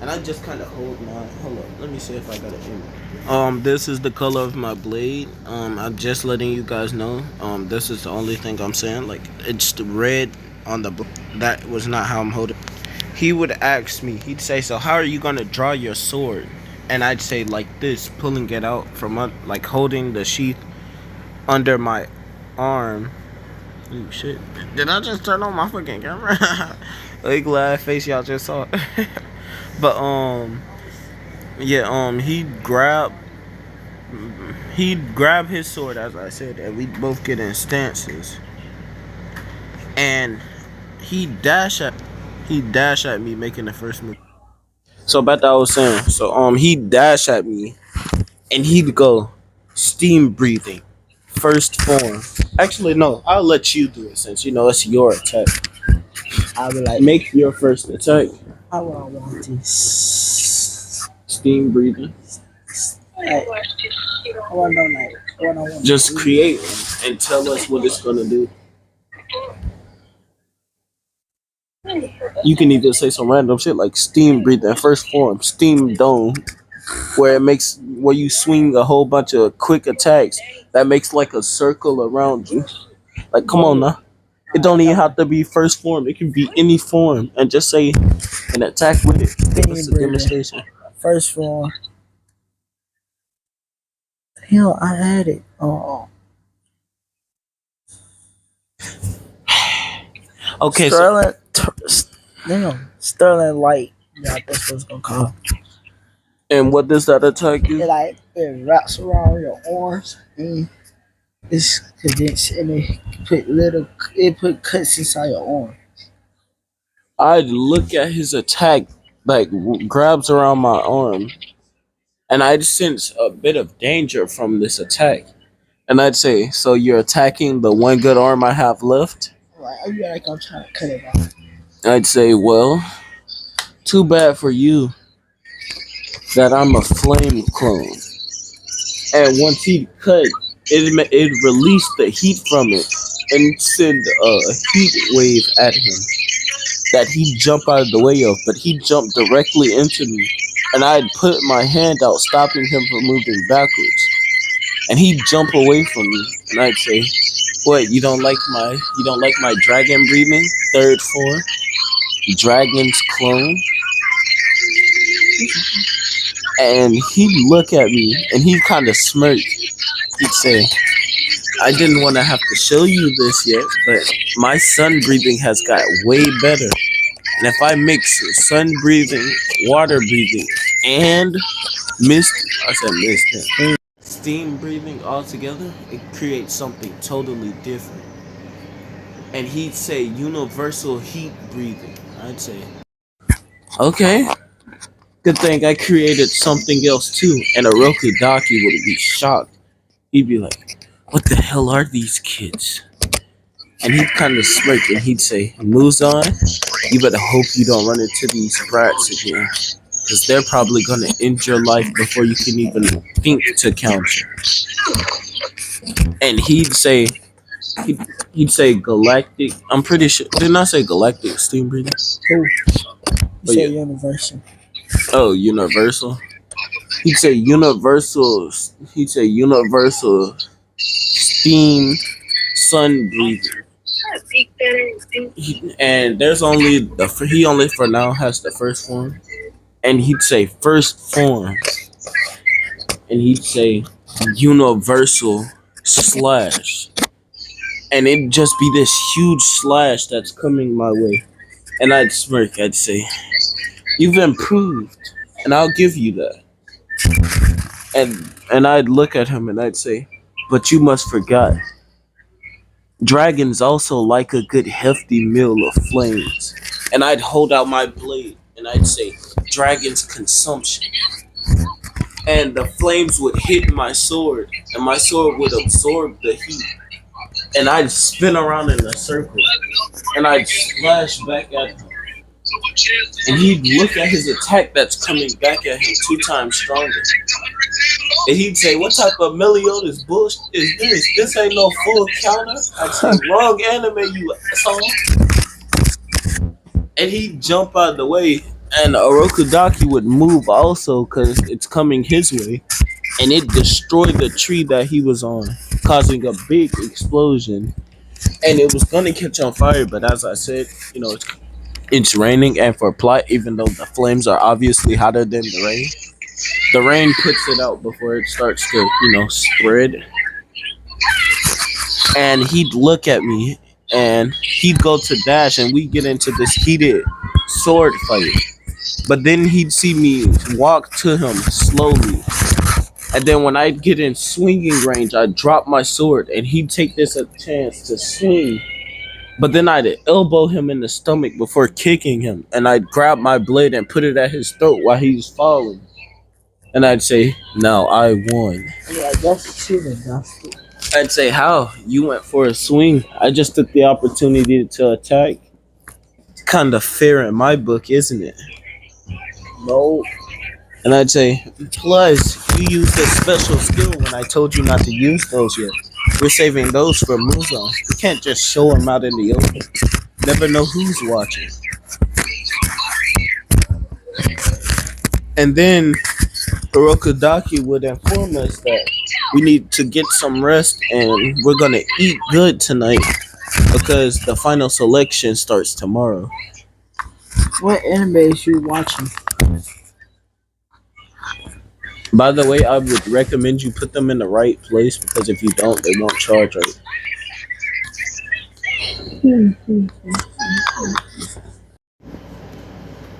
And I just kind of hold mine. Hold up, let me see if I got an image. This is the color of my blade. I'm just letting you guys know. This is the only thing I'm saying. Like, it's the red on the. That was not how I'm holding. He would ask me. He'd say, "So how are you gonna draw your sword?" And I'd say like this, pulling it out from like holding the sheath under my arm. Ooh, shit. Did I just turn on my fucking camera? Like, glad face y'all just saw. But yeah, he'd grab his sword, as I said, and we'd both get in stances. And he dash at me making the first move. So about that I was saying. So he'd dash at me and he'd go steam breathing. First form. Actually no, I'll let you do it since you know it's your attack. I'll be like, Make your first attack. I want this. Steam breathing. Like, I want no like, I want Just create one and tell us what it's gonna do. You can either say some random shit like steam breathing, first form, steam dome, where you swing a whole bunch of quick attacks that makes like a circle around you. Like, come on now. It don't even have to be first form. It can be any form, and just say an attack with it. Give us a breathing. demonstration. First form. Hell, I had it. Oh, Okay, Sterling. Damn, Sterling Light. Yeah, that's what it's gonna call. and what does that attack It do? like it wraps around your arms and it's condensed and it put cuts inside your arm. I'd look at his attack, like grabs around my arm, and I'd sense a bit of danger from this attack. And I'd say, "So you're attacking the one good arm I have left?" Like I feel like I'm trying to cut it off. I'd say, "Well, too bad for you that I'm a flame clone." And once he'd cut, it released the heat from it and send a heat wave at him that he'd jump out of the way of, but he jumped directly into me. And I'd put my hand out, stopping him from moving backwards. And he'd jump away from me, and I'd say, "What? You don't like my dragon breathing? Third form, dragon's clone." And he'd look at me, and he'd kind of smirk. He'd say, "I didn't want to have to show you this yet, but my sun breathing has got way better. And if I mix sun breathing, water breathing, and mist, I said mist, steam breathing all together, it creates something totally different." And he'd say universal heat breathing. I'd say, "Okay, good thing I created something else too." And Oroku Daki would be shocked. He'd be like, "What the hell are these kids?" And he'd kind of smirk and he'd say, "Muzan, you better hope you don't run into these brats again. Because they're probably going to end your life before you can even think to counter." And he'd say galactic. I'm pretty sure. Didn't I say galactic steam breathing? Cool. You But say yeah. universal. Oh, universal. He'd say universal. He'd say universal steam sun breathing. And there's only he only for now has the first form. And he'd say first form. And he'd say universal slash. And it'd just be this huge slash that's coming my way. And I'd smirk. I'd say, "You've improved, and I'll give you that." And I'd look at him and I'd say, "But you must forget, dragons also like a good hefty meal of flames." And I'd hold out my blade and I'd say, "Dragon's consumption." And the flames would hit my sword, and my sword would absorb the heat. And I'd spin around in a circle, and I'd slash back at him. And he'd look at his attack that's coming back at him 2 times stronger. And he'd say, "What type of Meliodas bullshit is this? This ain't no full counter." I'd say, "Wrong anime, you asshole." And he'd jump out of the way, and Orokudaki would move also because it's coming his way, and it destroyed the tree that he was on, causing a big explosion. And it was gonna catch on fire, but as I said, it's raining, and for plot, even though the flames are obviously hotter than the rain puts it out before it starts to, spread. And he'd look at me, and he'd go to dash, and we get into this heated sword fight. But then he'd see me walk to him slowly, and then when I'd get in swinging range, I'd drop my sword, and he'd take this a chance to swing. But then I'd elbow him in the stomach before kicking him, and I'd grab my blade and put it at his throat while he's falling. And I'd say, "Now I won." Yeah, that's cheating. That's it. I'd say, "How? You went for a swing. I just took the opportunity to attack." It's kind of fair in my book, isn't it? No. And I'd say, "Plus, you used a special skill when I told you not to use those yet. We're saving those for Muzan. You can't just show them out in the open. Never know who's watching." And then Hirokudaki would inform us that we need to get some rest and we're gonna eat good tonight because the final selection starts tomorrow. What anime is you watching? By the way, I would recommend you put them in the right place because if you don't, they won't charge right.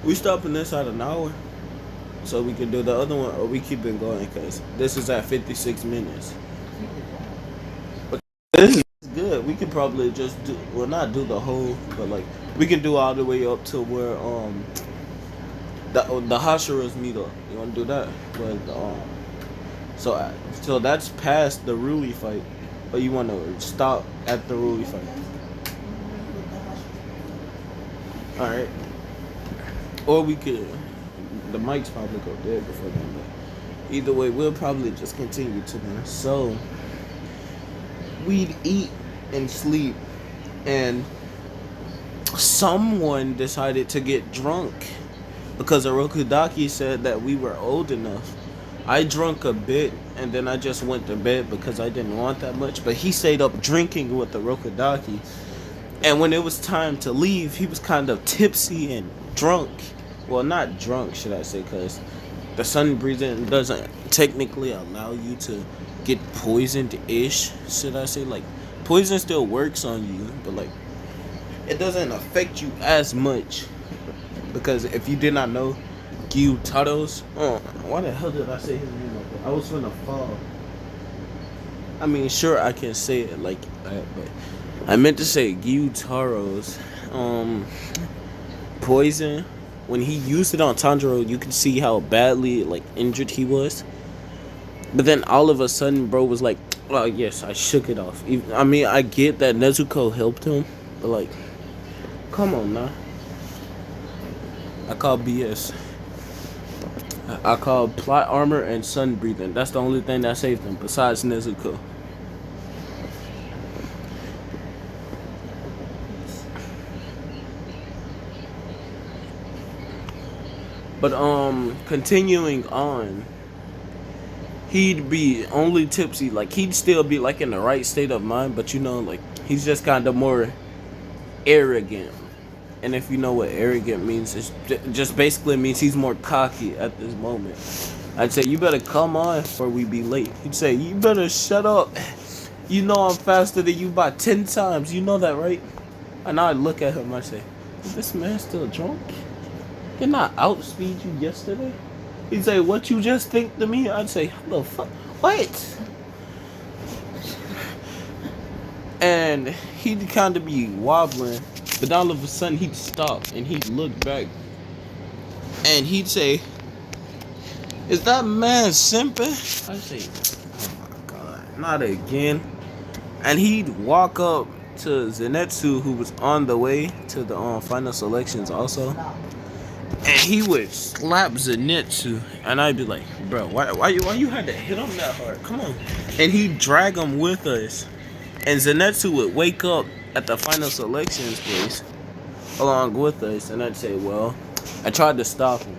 We stopping this at an hour, so we can do the other one, or we keep it going because this is at 56 minutes. But this is good. We could probably just do, well, not do the whole, but like we can do all the way up to where the Hashiras meet up. You want to do that? But so that's past the Rui fight, or you want to stop at the Rui fight? All right. Or we could. The mics probably go dead before then, but either way, we'll probably just continue to them. So we'd eat and sleep, and someone decided to get drunk because Orokudaki said that we were old enough. I drunk a bit, and then I just went to bed because I didn't want that much. But he stayed up drinking with the Orokudaki, and when it was time to leave, he was kind of tipsy and drunk. Well, not drunk, should I say, because the sun breathing doesn't technically allow you to get poisoned-ish, should I say. Like, poison still works on you, but, like, it doesn't affect you as much. Because if you did not know, Gyutaros, why the hell did I say his name like that? I was finna fall. I mean, sure, I can say it like that, but I meant to say Gyutaros. Poison, when he used it on Tanjiro, you could see how badly like injured he was. But then all of a sudden, bro was like, "Oh yes, I shook it off." I mean, I get that Nezuko helped him, but like, come on now. I call BS. I call plot armor and sun breathing. That's the only thing that saved him, besides Nezuko. But continuing on, he'd be only tipsy. Like he'd still be like in the right state of mind, but like he's just kind of more arrogant. And if you know what arrogant means, it just basically means he's more cocky at this moment. I'd say, "You better come on or we be late." He'd say, "You better shut up. You know I'm faster than you by 10 times. You know that, right?" And I'd look at him, I'd say, "Is this man still drunk? Didn't I outspeed you yesterday?" He'd say, "What you just think to me?" I'd say, "The fuck? What?" And he'd kind of be wobbling, but all of a sudden he'd stop and he'd look back and he'd say, "Is that man simping?" I'd say, "Oh my god, not again." And he'd walk up to Zenitsu, who was on the way to the final selections also, and he would slap Zenitsu, and I'd be like, bro, why you had to hit him that hard? Come on. And he'd drag him with us, and Zenitsu would wake up at the final selections place along with us, and I'd say, well, I tried to stop him.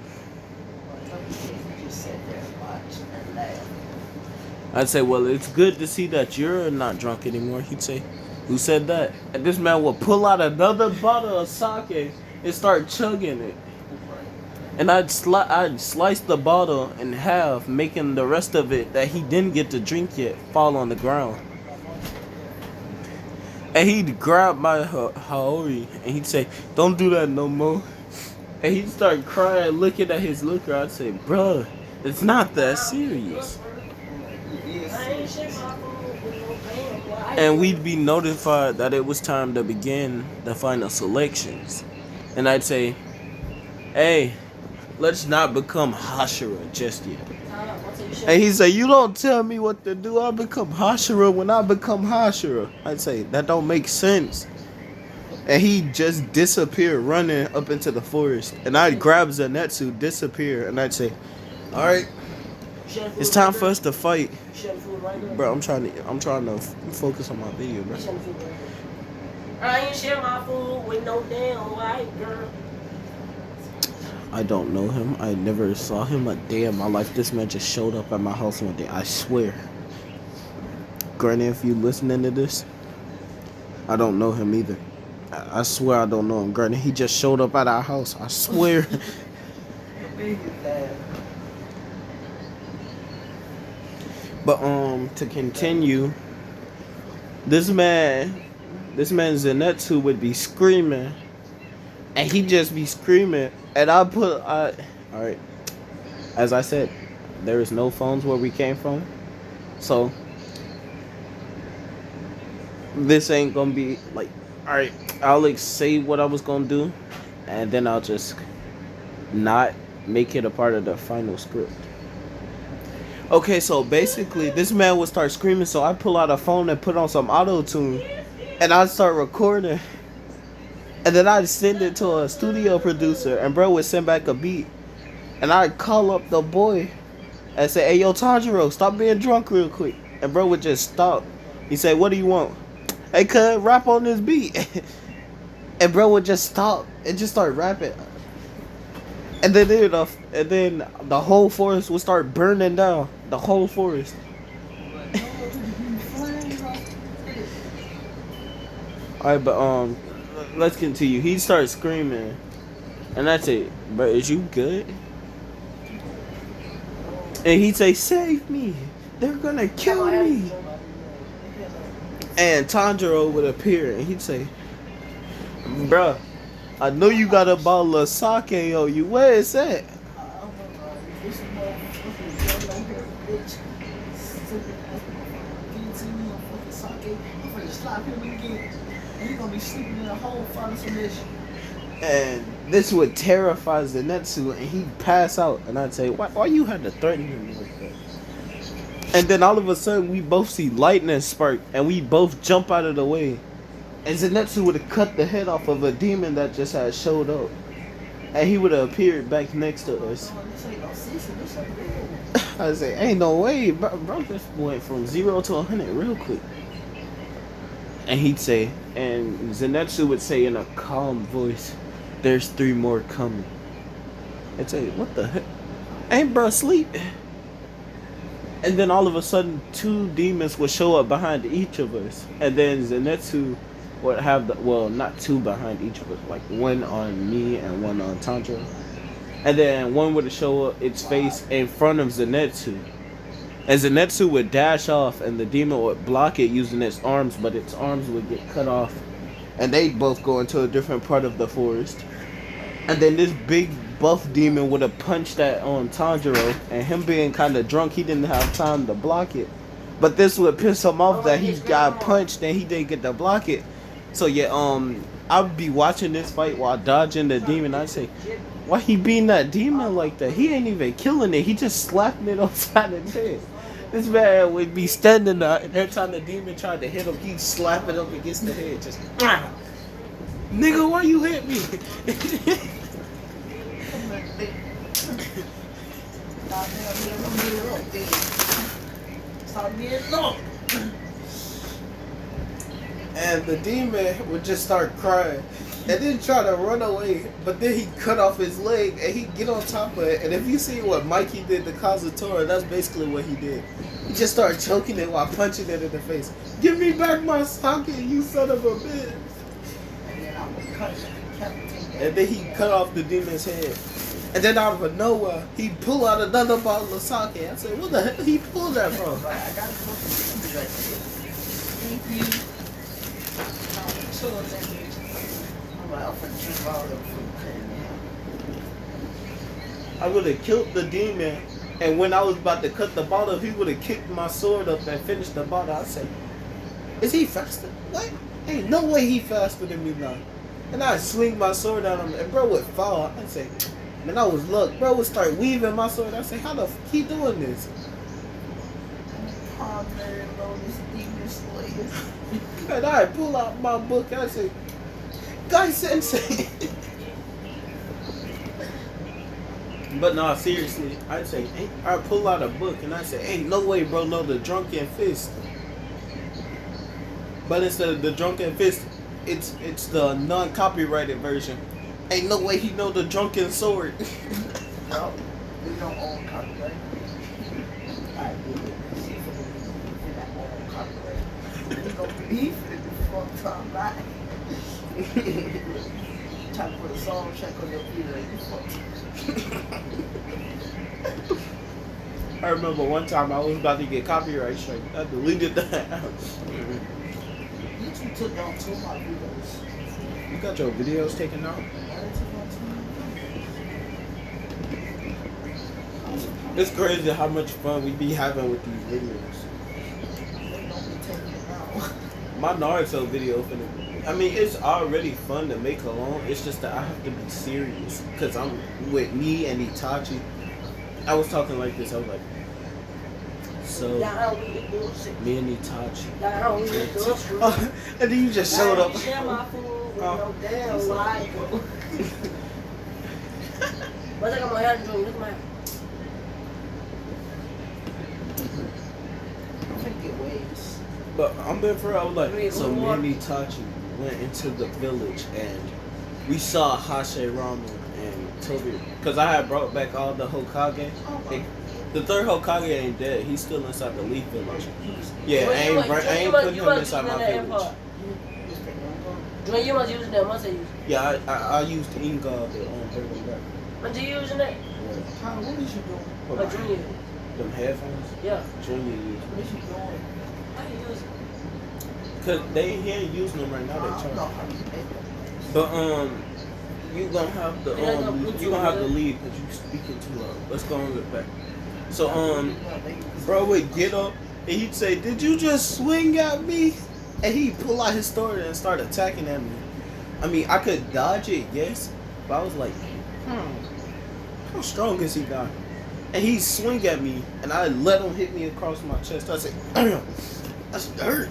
Just sit there and watch and laugh. I'd say, well, it's good to see that you're not drunk anymore. He'd say, who said that? And this man would pull out another bottle of sake and start chugging it. And I'd slice the bottle in half, making the rest of it that he didn't get to drink yet fall on the ground. And he'd grab my Haori and he'd say, don't do that no more. And he'd start crying, looking at his liquor. I'd say, bruh, it's not that serious. And we'd be notified that it was time to begin the final selections. And I'd say, hey, let's not become Hashira just yet. And he'd say, you don't tell me what to do. I'll become Hashira when I become Hashira. I'd say, that don't make sense. And he'd just disappear running up into the forest. And I'd grab Zenitsu, disappear, and I'd say, alright, it's time for us to fight. Bro, I'm trying to focus on my video, bro. I ain't share my food with no damn white girl. I don't know him. I never saw him a day in my life. This man just showed up at my house one day. I swear. Granny, if you listening to this, I don't know him either. I swear I don't know him. Granny, he just showed up at our house. I swear. But to continue, this man Zenitsu would be screaming, and he'd just be screaming, and alright, as I said, there is no phones where we came from, so this ain't gonna be like, alright, I'll like say what I was gonna do, and then I'll just not make it a part of the final script. Okay, so basically, this man would start screaming, so I pull out a phone and put on some auto-tune, and I'd start recording, and then I'd send it to a studio producer, and bro would send back a beat, and I'd call up the boy, and say, hey, yo, Tanjiro, stop being drunk real quick, and bro would just stop. He'd say, what do you want? Hey, cuz, rap on this beat, and bro would just stop, and just start rapping. And then the whole forest would start burning down. The whole forest. Alright, but let's continue. He'd start screaming, and I'd say, "Bro, is you good?" And he'd say, "Save me! They're gonna kill me!" And Tanjiro would appear, and he'd say, "Bruh, I know you got a bottle of sake on you. Where is that?" And this would terrify Zenitsu, and he'd pass out, and I'd say, why you had to threaten him like that? And then all of a sudden, we both see lightning spark, and we both jump out of the way. And Zenitsu would have cut the head off of a demon that just had showed up. And he would have appeared back next to us. I say, ain't no way, bro just went from 0 to 100 real quick. And he'd say, and Zenitsu would say in a calm voice, there's 3 more coming. I'd say, what the heck? Ain't bro asleep? And then all of a sudden, 2 demons would show up behind each of us. And then Zenitsu would have not 2 behind each of us, like 1 on me and 1 on Tanjiro. And then 1 would show up its face in front of Zenitsu. And Zenitsu would dash off, and the demon would block it using its arms, but its arms would get cut off. And they'd both go into a different part of the forest. And then this big buff demon would have punched that on Tanjiro, and him being kind of drunk, he didn't have time to block it. But this would piss him off that he got punched and he didn't get to block it. So yeah, I'd be watching this fight while dodging the demon. I'd say, why he beating that demon like that? He ain't even killing it. He just slapping it upside his head. This man would be standing there, and every time the demon tried to hit him, he'd slap it up against the head, just nigga, why you hit me? Stop being low. And the demon would just start crying, and then try to run away. But then he'd cut off his leg, and he'd get on top of it. And if you see what Mikey did to Kazutora, that's basically what he did. He just started choking it while punching it in the face. Give me back my socket, you son of a bitch! And then I would cut it and decapitate that. And then he cut off the demon's head. And then out of nowhere, he pulled out another bottle of sake. I said, what the hell he pulled that from? Like, I gotta go to the right there. Thank you. I'm like, I'm finna drink all the food. I would have killed the demon, and when I was about to cut the bottle, he would have kicked my sword up and finished the bottle. I said, is he faster? What? Ain't no way he faster than me now. And I'd swing my sword at him, and bro would fall. I'd say, man, I was luck. Bro would start weaving my sword. I say, how the f he doing this? And I pull out my book and I say, Guy Sensei. But no, seriously, I say, I pull out a book and I say, ain't no way, bro, know the Drunken Fist. But instead of the Drunken Fist, it's the non-copyrighted version. Ain't no way he know the Drunken Sword. No, we don't own copyright. Alright, we gonna believe it before time back. Try to put a song check on your video before. I remember one time I was about to get copyright strike. I deleted that. YouTube took down 2 of my videos. You got your videos taken out? It's crazy how much fun we be having with these videos. They don't be taking it out. My Naruto video finna. I mean, it's already fun to make alone. It's just that I have to be serious because I'm with me and Itachi. I was talking like this. I was like, so me and Itachi. And then you just showed up. Share my food with no damn life. What's like I'm gonna have to do? Look at my. I'm gonna get waves. But I'm being for real. I was like, so me and Itachi went into the village and we saw Hashirama and Tobi. Because I had brought back all the Hokage. And the third Hokage ain't dead. He's still inside the Leaf Village. Yeah, I ain't putting him inside my village. When you was using that, must have used. Yeah, I used Inga to bring them back. When you using that? How, what is you doing? Or junior? Them headphones? Yeah. Junior used. What is you doing? How you use it? Cause he ain't using them right now. They I don't know charge. how you make them. But you gonna have to you gonna have to leave because you speaking too loud. Let's go on with back. So bro would get up and he'd say, "Did you just swing at me?" And he'd pull out his sword and start attacking at me. I mean, I could dodge it, yes, but I was like, how strong is he guy? And he'd swing at me, and I let him hit me across my chest. I said, damn, that's hurt.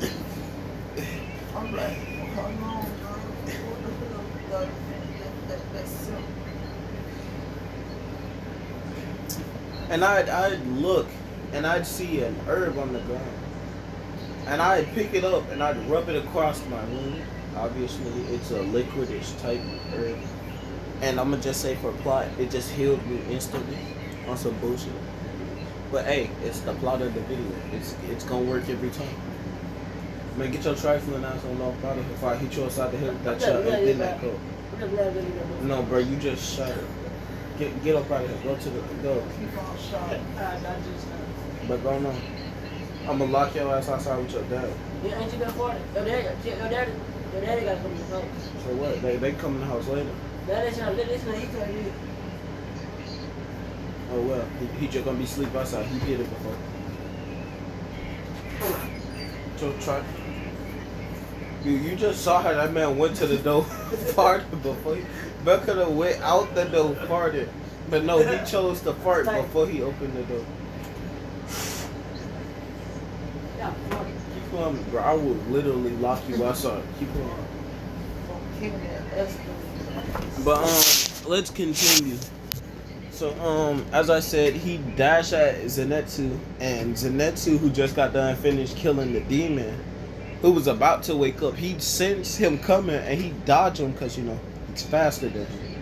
I'm like, how long, that's And I'd look, and I'd see an herb on the ground. And I'd pick it up, and I'd rub it across my wound. Obviously, it's a liquidish type of herb. And I'm going to just say for plot, it just healed me instantly on some bullshit. But hey, it's the plot of the video. It's going to work every time. Man, get your trifling ass on off out of here before I hit you upside the head with that shot and then that coat. No, bro, you just shot it. Get up out of here. Go to the go. keep on shot. But go on. I'm gonna lock your ass outside with your dad. Yeah, ain't you been for it? Your daddy gotta come to the house. So what? They come in the house later. Daddy's trying to listen to he can't read. Oh well, he just gonna be sleep outside. He did it before. So try. You just saw how that man went to the door farted before he. Bro could have went out the door farted, but no, he chose to fart before he opened the door. on, bro, I would literally lock you outside. Keep on. But let's continue. So as I said, he dashed at Zenitsu, and Zenitsu, who just got done finished killing the demon, who was about to wake up, he sensed him coming and he dodged him because he's faster than him.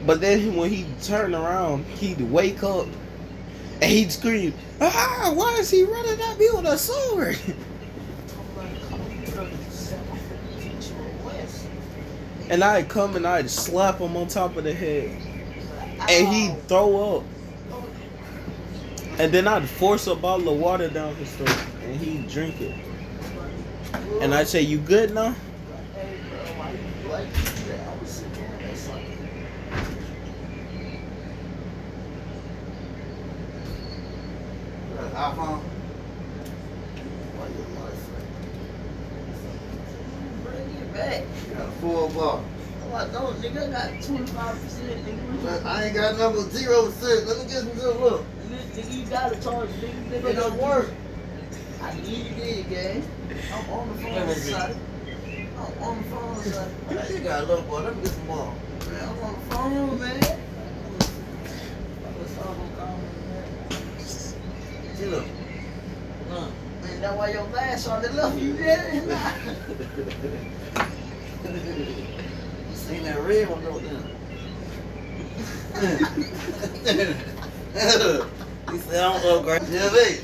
But then when he turned around, he'd wake up and he'd scream, "Ah! Why is he running at me with a sword?" And I'd come and I'd slap him on top of the head. And he'd throw up. And then I'd force a bottle of water down his throat. And he'd drink it. And I'd say, "You good now?" iPhone. Bring it back. Got a full bar. Oh, I don't, nigga. I got 25%, nigga. I ain't got number 0%. Let me get some good look. Nigga, you gotta charge, nigga. It don't work. I need it, gang. I'm on the phone, son. I'm on the phone, son. Man, you got a little boy. Let me get some more. Man, I'm on the phone, man. See, look. Man, that's why your glass on the left you there. Seen that red one though, he said, "I don't upgrade."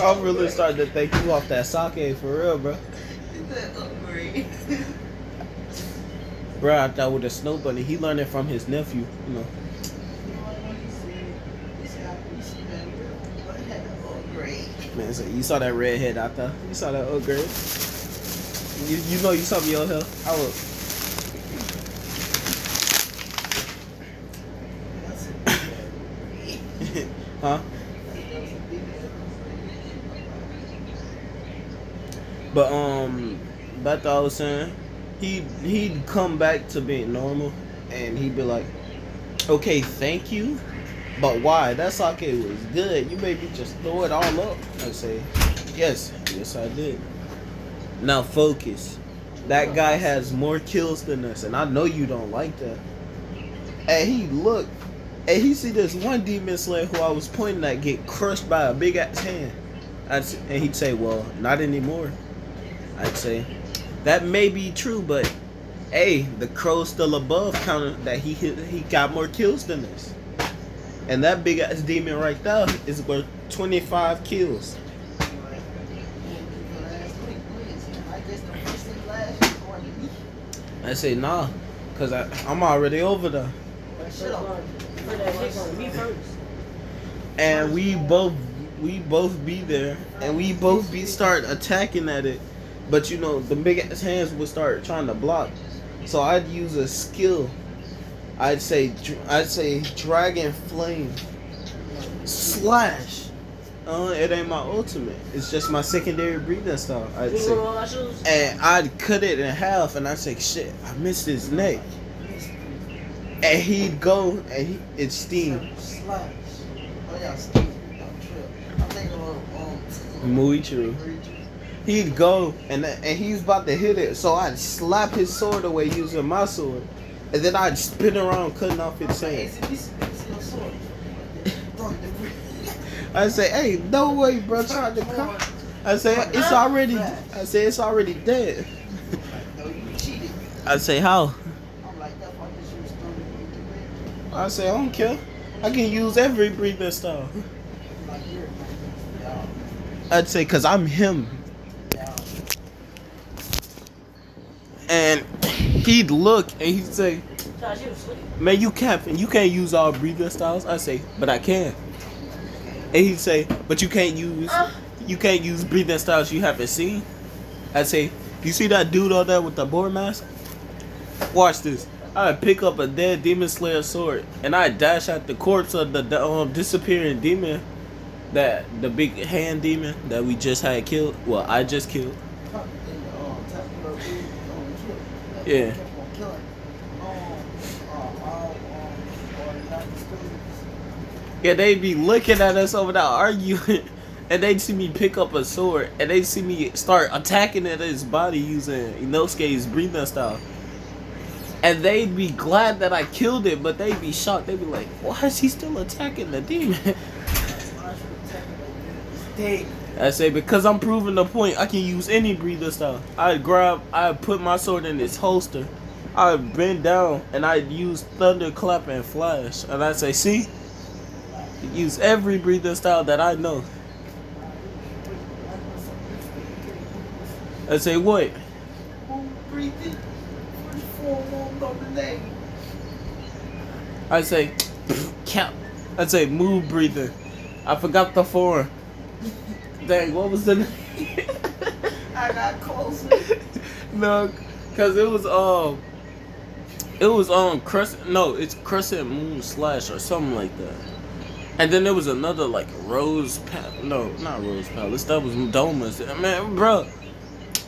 I'm really starting to think you off that sake for real, bro. Upgrade. Bro, I thought with the snow bunny, he learned it from his nephew, Man, so you saw that redhead out there. You saw that old girl. You know you saw me on here. I was. Huh? But back to what I was saying, he'd come back to being normal, and he'd be like, "Okay, thank you, but why? That sake was good. You made me just throw it all up." I say, yes, I did. Now focus. That guy has more kills than us, and I know you don't like that. And he looked, and he see this one demon slayer who I was pointing at get crushed by a big ass hand. And he'd say, "Well, not anymore." I'd say, "That may be true, but hey, the crow's still above counting that he got more kills than us. And that big ass demon right there is worth 25 kills." I say, "Nah, cause I'm already over there." And we both be there, and we both start attacking at it. But the big ass hands would start trying to block. So I'd use a skill. I'd say dragon flame slash. It ain't my ultimate. It's just my secondary breathing style. I'd say, and I'd cut it in half, and I'd say, "Shit, I missed his neck." And he'd go, and it'd steam. Muy true. He'd go, and he's about to hit it, so I'd slap his sword away using my sword, and then I'd spin around cutting off his hand. I say, "Hey, no way, bro, trying to come." I say, it's already dead." I say, "How?" I say, "I don't care. I can use every breathing style." I'd say, "Cause I'm him." And he'd look and he'd say, "Man, you capping. You can't use all breathing styles." I say, "But I can." And he'd say, "But you can't use breathing styles you haven't seen." I say, "You see that dude out there with the boar mask? Watch this." I'd pick up a dead demon slayer sword, and I'd dash at the corpse of the disappearing demon, that the big hand demon that we just had killed. Well, I just killed. Yeah. Yeah, they be looking at us over there arguing, and they see me pick up a sword, and they see me start attacking at his body using Inosuke's breathing style. And they'd be glad that I killed it, but they'd be shocked. They'd be like, why is he still attacking the demon? I say, because I'm proving the point, I can use any breather style. I'd put my sword in its holster, I'd bend down, and I'd use thunderclap and flash. And I'd say, see? Use every breather style that I know. I'd say, what? Breathing. First form on the name. I'd say, count. I'd say, move breathing. I forgot the form. Dang, what was the name? I got closer. No, cause it was Crescent. No, it's Crescent Moon Slash or something like that. And then there was another like Rose No, not Rose Palace. That was Domus. Man, bro,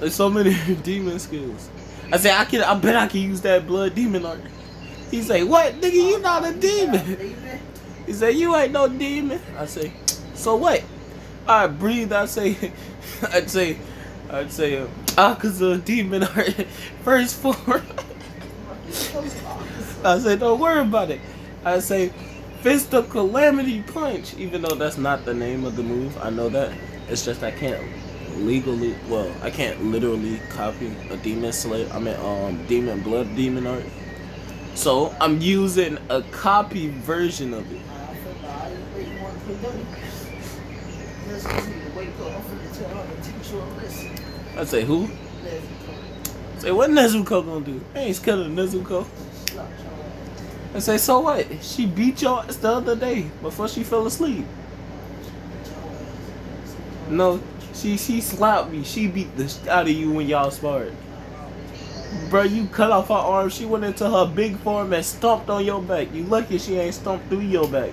there's so many demon skills. I say I bet I can use that blood demon art. He say, what, nigga? You not a demon? He say, you ain't no demon. I say, so what? I breathe. I'd say, Akaza demon art first form. I say, don't worry about it. I say, Fist of Calamity Punch, even though that's not the name of the move. I know that. It's just I can't I can't literally copy a demon slave. Demon blood demon art. So I'm using a copy version of it. I say who? Say what Nezuko gonna do? I ain't scared of Nezuko. I say so what? She beat your ass the other day before she fell asleep. No, she slapped me. She beat the shit out of you when y'all sparred. Bro, you cut off her arm. She went into her big form and stomped on your back. You lucky she ain't stomped through your back.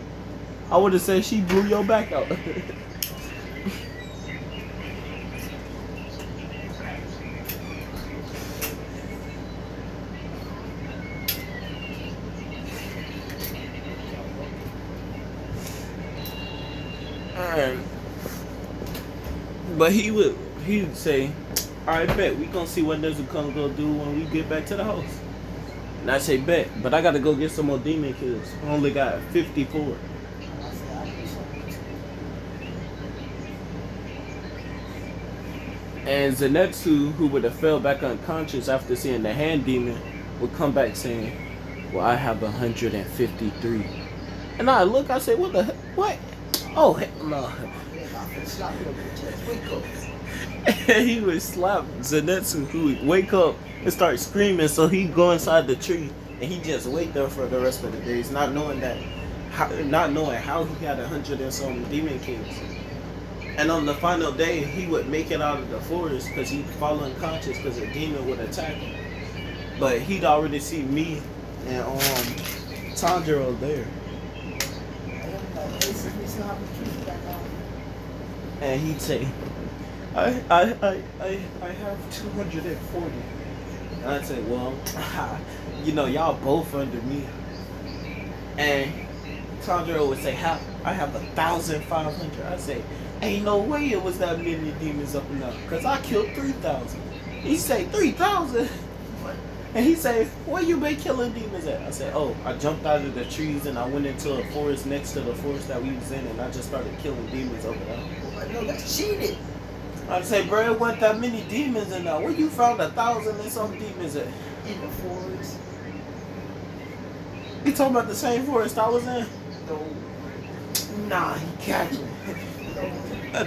I would have said she blew your back out. But he'd say, alright, bet, we gonna see what Nezuko gonna do when we get back to the house. And I say, bet, but I gotta go get some more demon kills. I only got 54. And Zenitsu, who would have fell back unconscious after seeing the hand demon, would come back saying, well, I have 153. And I look, I say, what the heck? What? Oh, heck no. And he would slap Zenitsu, who would wake up and start screaming, so he'd go inside the tree and he just wait there for the rest of the days, not knowing how he had 100 and some demon kills. And on the final day, he would make it out of the forest because he'd fall unconscious because a demon would attack him. But he'd already see me and Tanjiro there. And he'd say, I have 240. And I'd say, well, y'all both under me. And Tanjiro would say, I have 1,500. I'd say, ain't no way it was that many demons up and down, because I killed 3,000. He say, 3,000? And he say, where you been killing demons at? I said, oh, I jumped out of the trees and I went into a forest next to the forest that we was in, and I just started killing demons over there. No, that's cheated. I'd say, bro, it wasn't that many demons in there. Where you found 1,000 and some demons at? In the forest. You talking about the same forest I was in? No. Nah, he catch me. I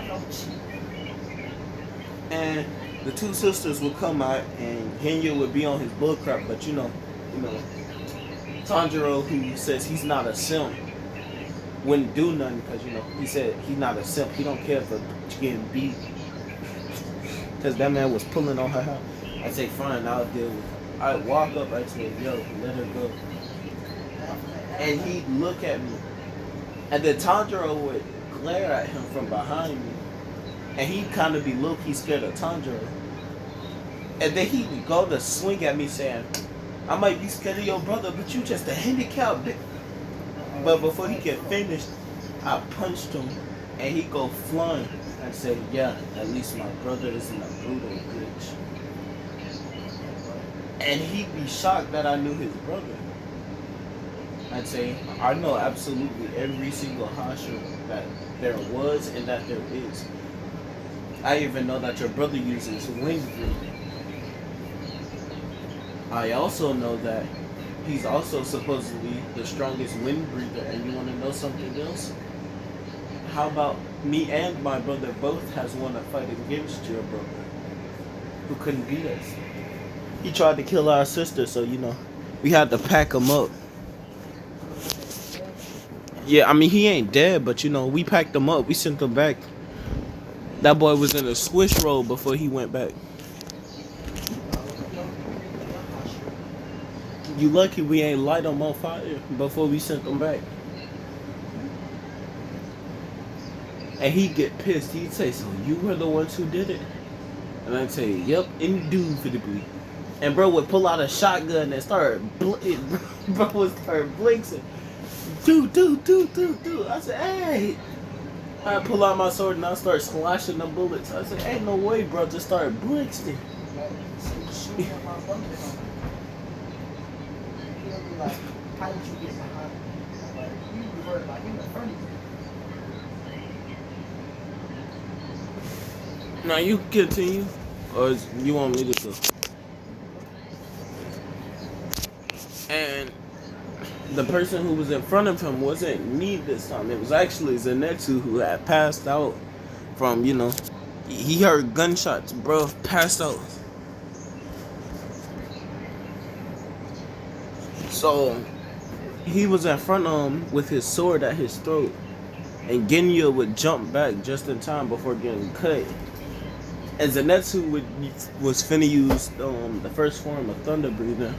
don't cheat. And the two sisters would come out, and Genya would be on his bullcrap, but Tanjiro, who says he's not a simp, wouldn't do nothing because he said he's not a simp. He don't care for getting beat because that man was pulling on her hair. I say, fine, I'll deal with it. I'd walk up, I'd say, yo, let her go. And he'd look at me, and then Tanjiro would glare at him from behind me, and he'd kind of be low-key scared of Tanjiro. And then he'd go to swing at me saying, I might be scared of your brother, but you just a handicapped bitch. But before he could finish, I punched him, and he go flying. I said, "Yeah, at least my brother isn't a brutal bitch." And he'd be shocked that I knew his brother. I'd say, I know absolutely every single Hasha that there was and that there is. I even know that your brother uses wind breathing. I also know that he's also supposedly the strongest wind breather. And you want to know something else? How about me and my brother both has won a fight against your brother who couldn't beat us? He tried to kill our sister, so we had to pack him up. Yeah, I mean he ain't dead, but we packed him up. We sent him back. That boy was in a swish roll before he went back. You lucky we ain't light him on fire before we sent him back. And he'd get pissed. He'd say, "So you were the ones who did it?" And I'd say, "Yep, indubitably." And bro would pull out a shotgun and start bro would start blinking. Do. I said, "Hey." I pull out my sword and I start slashing the bullets. I said, "Ain't no way, bro, just start blitzing." Like, how did you get behind me? Like, you were like in the front of me. Now you continue, or you want me to go? And the person who was in front of him wasn't me this time. It was actually Zenetsu who had passed out from, he heard gunshots, bro, passed out. So he was in front of him with his sword at his throat. And Genya would jump back just in time before getting cut. And Zenetsu was finna use the first form of thunder breathing.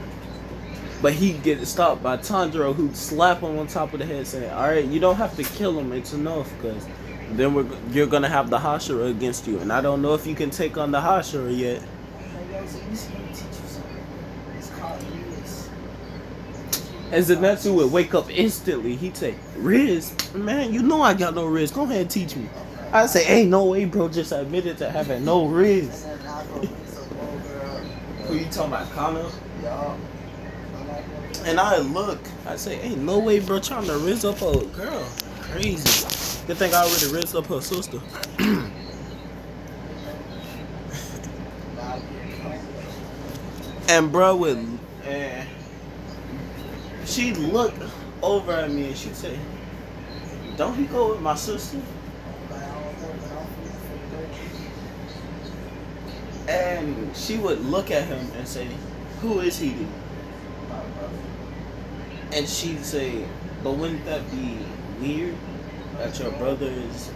But he'd get stopped by Tanjiro, who'd slap him on top of the head saying, "Alright, you don't have to kill him, it's enough, because then you're gonna have the Hashira against you. And I don't know if you can take on the Hashira yet." And Zenetsu would wake up instantly. He'd say, "Riz, man, you know I got no Riz. Go ahead and teach me." I'd say, "Ain't no way, bro. Just admitted to having no Riz." Who you talking about, Kana? Yeah. And I look, I say, "Ain't no way, bro, trying to Riz up a girl. Crazy." Good thing I already Riz up her sister. And bro she'd look over at me and she'd say, "Don't he go with my sister?" And she would look at him and say, "Who is he to?" And she'd say, "But wouldn't that be weird that your brother is?"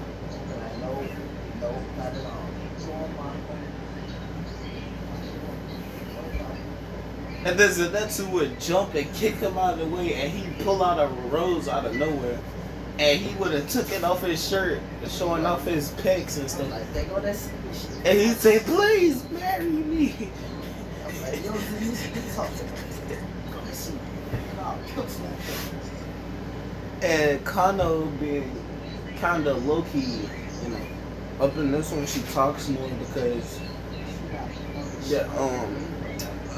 No, not at all. And then Zenetsu would jump and kick him out of the way, and he'd pull out a rose out of nowhere, and he would have took it off his shirt, showing off his pecs and stuff. Like, they go that stupid shit. And he'd say, "Please marry me." I'm like, yo, you talking. And Kano being kind of low key, up in this one she talks more because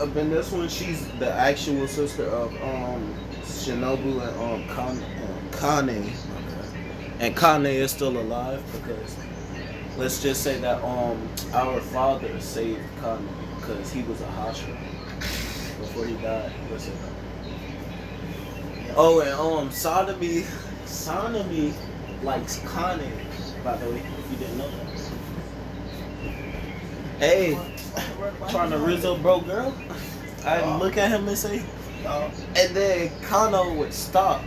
up in this one she's the actual sister of Shinobu and Kane. And Kane is still alive because let's just say that our father saved Kane because he was a Hashira before he died. Listen. Oh, and Sanemi likes Kane, by the way, if you didn't know that. Hey, trying to Rizzo bro girl? I'd look at him and say, and then Kano would stop.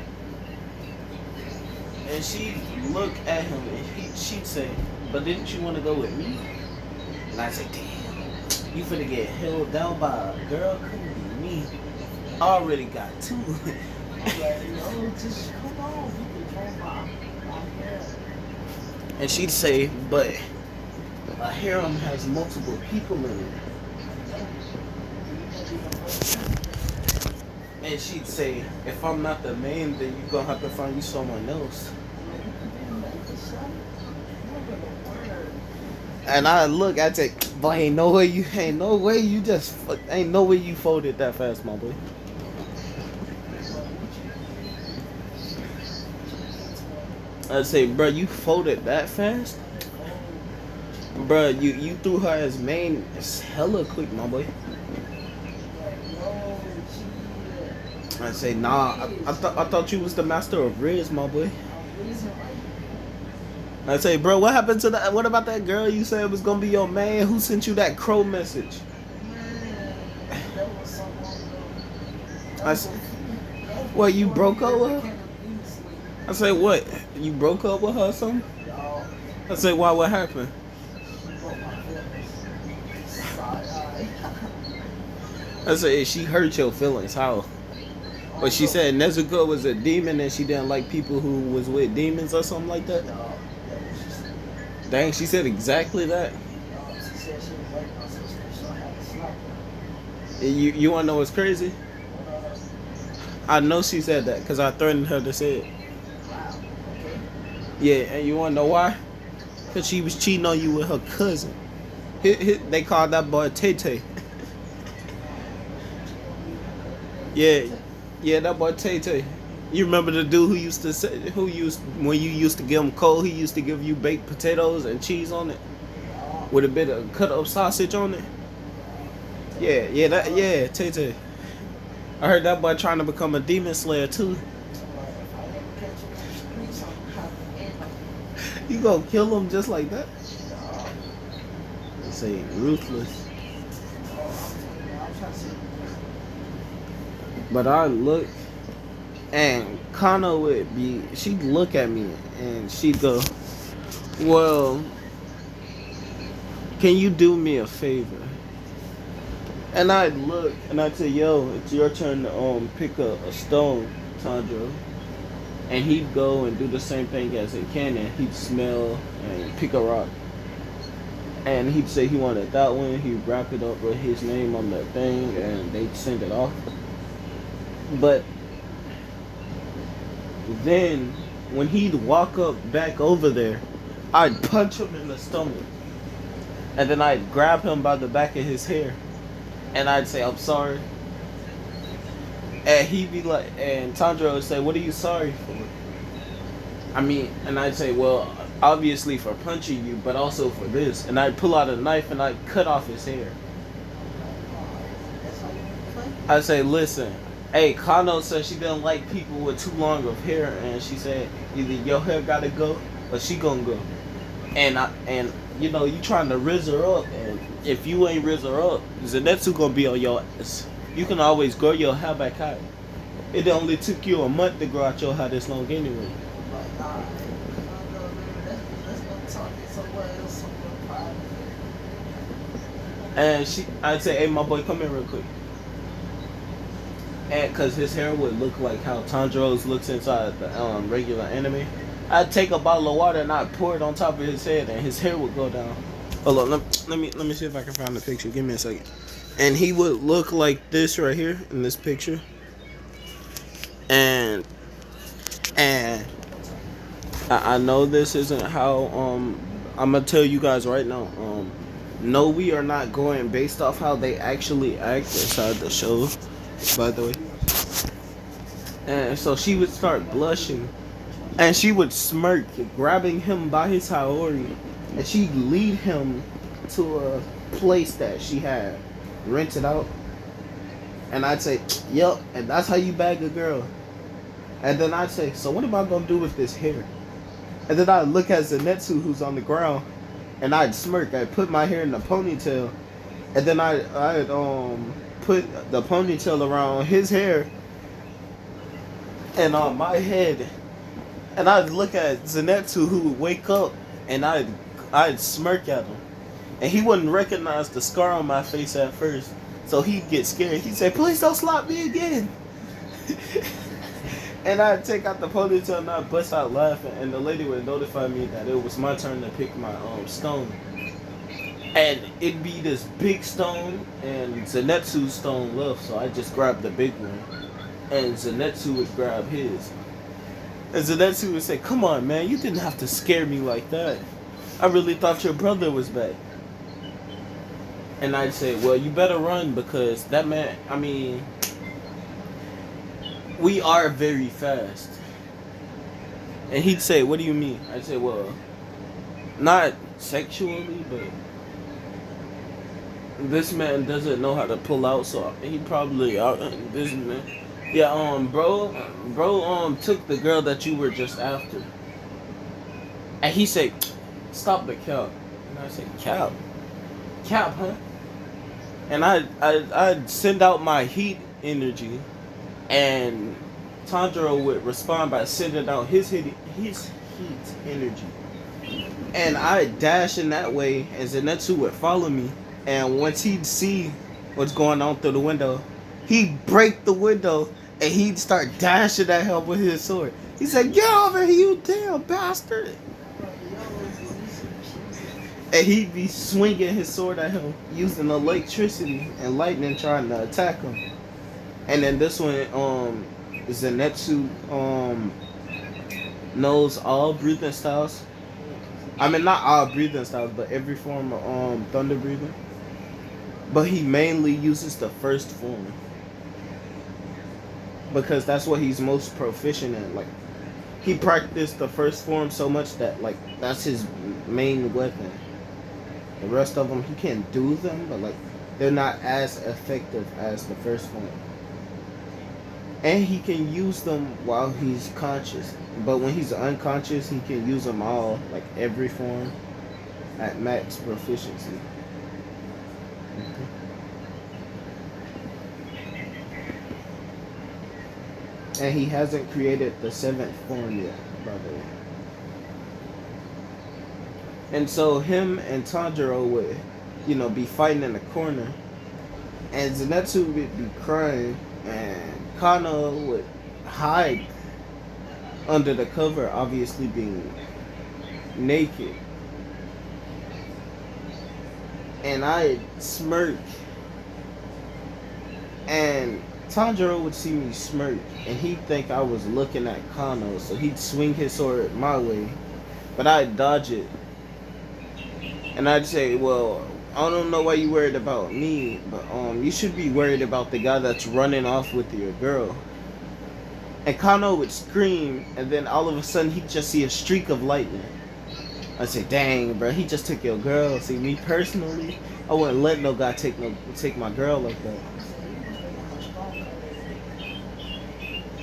And she'd look at him and she'd say, "But didn't you want to go with me?" And I'd say, "Damn, you finna get held down by a girl? Couldn't be me. I already got two." Just come on, you can join my harem. And she'd say, "But a harem has multiple people in it." And she'd say, if I'm not the main, then you're gonna have to find you someone else. And I look, I say, but ain't no way you ain't no way you folded that fast, my boy. I say, bro, you folded that fast? Bro, you threw her as main hella quick, my boy. I say, nah, I thought you was the master of Riz, my boy. I say, bro, what happened to that? What about that girl you said was gonna be your man? Who sent you that crow message? I say, what, you broke up with her? I say, what? You broke up with her or something? I say, why? What happened? I say, she hurt your feelings. How? But she said Nezuko was a demon and she didn't like people who was with demons or something like that. Dang, she said exactly that. You wanna know what's crazy? I know she said that because I threatened her to say it. Yeah, and you wanna know why? Because she was cheating on you with her cousin. They called that boy Tay Tay. Yeah, that boy Tay Tay. You remember the dude who used to say, when you used to give him cold, he used to give you baked potatoes and cheese on it with a bit of cut up sausage on it. Yeah, Tay Tay. I heard that boy trying to become a demon slayer too. You gonna kill him just like that? They say ruthless. But I look, and Kana would be, she'd look at me and she'd go, well, can you do me a favor? And I'd look and I'd say, yo, it's your turn to pick a stone, Tandro. And he'd go and do the same thing as in Canon. He'd smell and pick a rock. And he'd say he wanted that one. He'd wrap it up with his name on the thing and they'd send it off. But then when he'd walk up back over there, I'd punch him in the stomach. And then I'd grab him by the back of his hair. And I'd say, I'm sorry. And he'd be like, and Tandra would say, what are you sorry for? I mean, and I'd say, well, obviously for punching you, but also for this. And I'd pull out a knife and I'd cut off his hair. I'd say, listen, hey, Kano said she didn't like people with too long of hair, and she said either your hair gotta go or she gonna go. And you know, you trying to riz her up, and if you ain't riz her up, Zenetsu gonna be on your ass. You can always grow your hair back out. It only took you a month to grow out your hair this long anyway. And I'd say, hey, my boy, come here real quick. And because his hair would look like how Tandro's looks inside the regular anime, I'd take a bottle of water and I'd pour it on top of his head, and his hair would go down. Hold on, let me see if I can find the picture. Give me a second. And he would look like this right here in this picture. And I know this isn't how I'm gonna tell you guys right now. No, we are not going based off how they actually act inside the show, by the way. And so she would start blushing, and she would smirk, grabbing him by his haori, and she'd lead him to a place that she had rented out. And I'd say, yep, and that's how you bag a girl. And then I'd say, so what am I gonna do with this hair? And then I'd look at Zenetsu, who's on the ground, and I'd smirk. I'd put my hair in a ponytail, and then I'd put the ponytail around his hair and on my head. And I'd look at Zenetsu, who would wake up, and I'd smirk at him. And he wouldn't recognize the scar on my face at first, so he'd get scared. He'd say, please don't slap me again. And I'd take out the ponytail and I'd bust out laughing, and the lady would notify me that it was my turn to pick my stone. And it'd be this big stone and Zenetsu's stone left, so I just grabbed the big one. and Zenetsu would grab his. And Zenetsu would say, "Come on, man, you didn't have to scare me like that. I really thought your brother was back." And I'd say, "Well, you better run because that man, I mean, we are very fast." And he'd say, "What do you mean?" I'd say, "Well, not sexually, but this man doesn't know how to pull out, so he probably out this man. Yeah, bro, took the girl that you were just after." And he said, "Stop the cap." And I said, "Cap? Cap, huh?" And I'd send out my heat energy, and Tanjiro would respond by sending out his heat energy. And I'd dash in that way, and Zenitsu would follow me. And once he'd see what's going on through the window, he'd break the window, and he'd start dashing at him with his sword. He said, "Get over here, you damn bastard!" And he'd be swinging his sword at him, using electricity and lightning trying to attack him. And then this one, Zenitsu, knows all breathing styles. I mean, not all breathing styles, but every form of thunder breathing. But he mainly uses the first form because that's what he's most proficient in. Like, he practiced the first form so much that, like, that's his main weapon. The rest of them, he can do them, but, like, they're not as effective as the first form. And he can use them while he's conscious. But when he's unconscious, he can use them all, like every form, at max proficiency. And he hasn't created the 7th form yet, by the way. And so him and Tanjiro would, be fighting in the corner. And Zenitsu would be crying, and Kana would hide under the cover, obviously being naked. And I'd smirk. And Tanjiro would see me smirk, and he'd think I was looking at Kano, so he'd swing his sword my way, but I'd dodge it. And I'd say, "Well, I don't know why you worried about me, but you should be worried about the guy that's running off with your girl." And Kano would scream, and then all of a sudden he'd just see a streak of lightning. I'd say, "Dang, bro, he just took your girl." See, me personally, I wouldn't let no guy take my girl like that.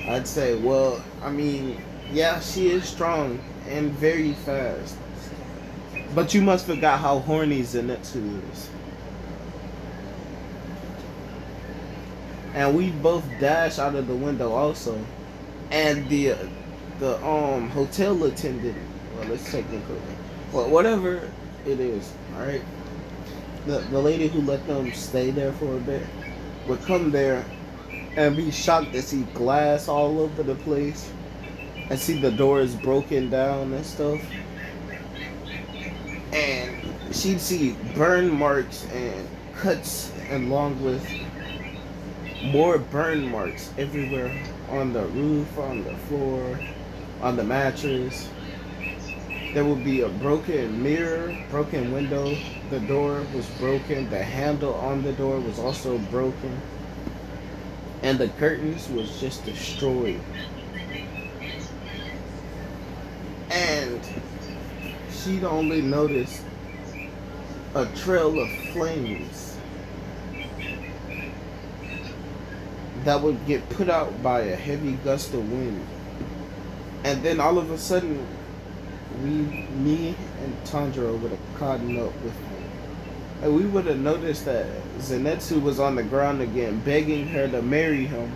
I'd say, "Well, I mean, yeah, she is strong and very fast. But you must forgot how horny Zenitsu is." And we both dash out of the window also. And the hotel attendant, well, let's technically, well, whatever it is, alright? The lady who let them stay there for a bit would come there and be shocked to see glass all over the place and see the doors broken down and stuff. And she'd see burn marks and cuts, and along with more burn marks everywhere, on the roof, on the floor, on the mattress. There would be a broken mirror, broken window, the door was broken, the handle on the door was also broken, and the curtains was just destroyed. And she'd only noticed a trail of flames that would get put out by a heavy gust of wind. And then all of a sudden, me and Tanjiro would have caught up with him. And we would have noticed that Zenitsu was on the ground again, begging her to marry him.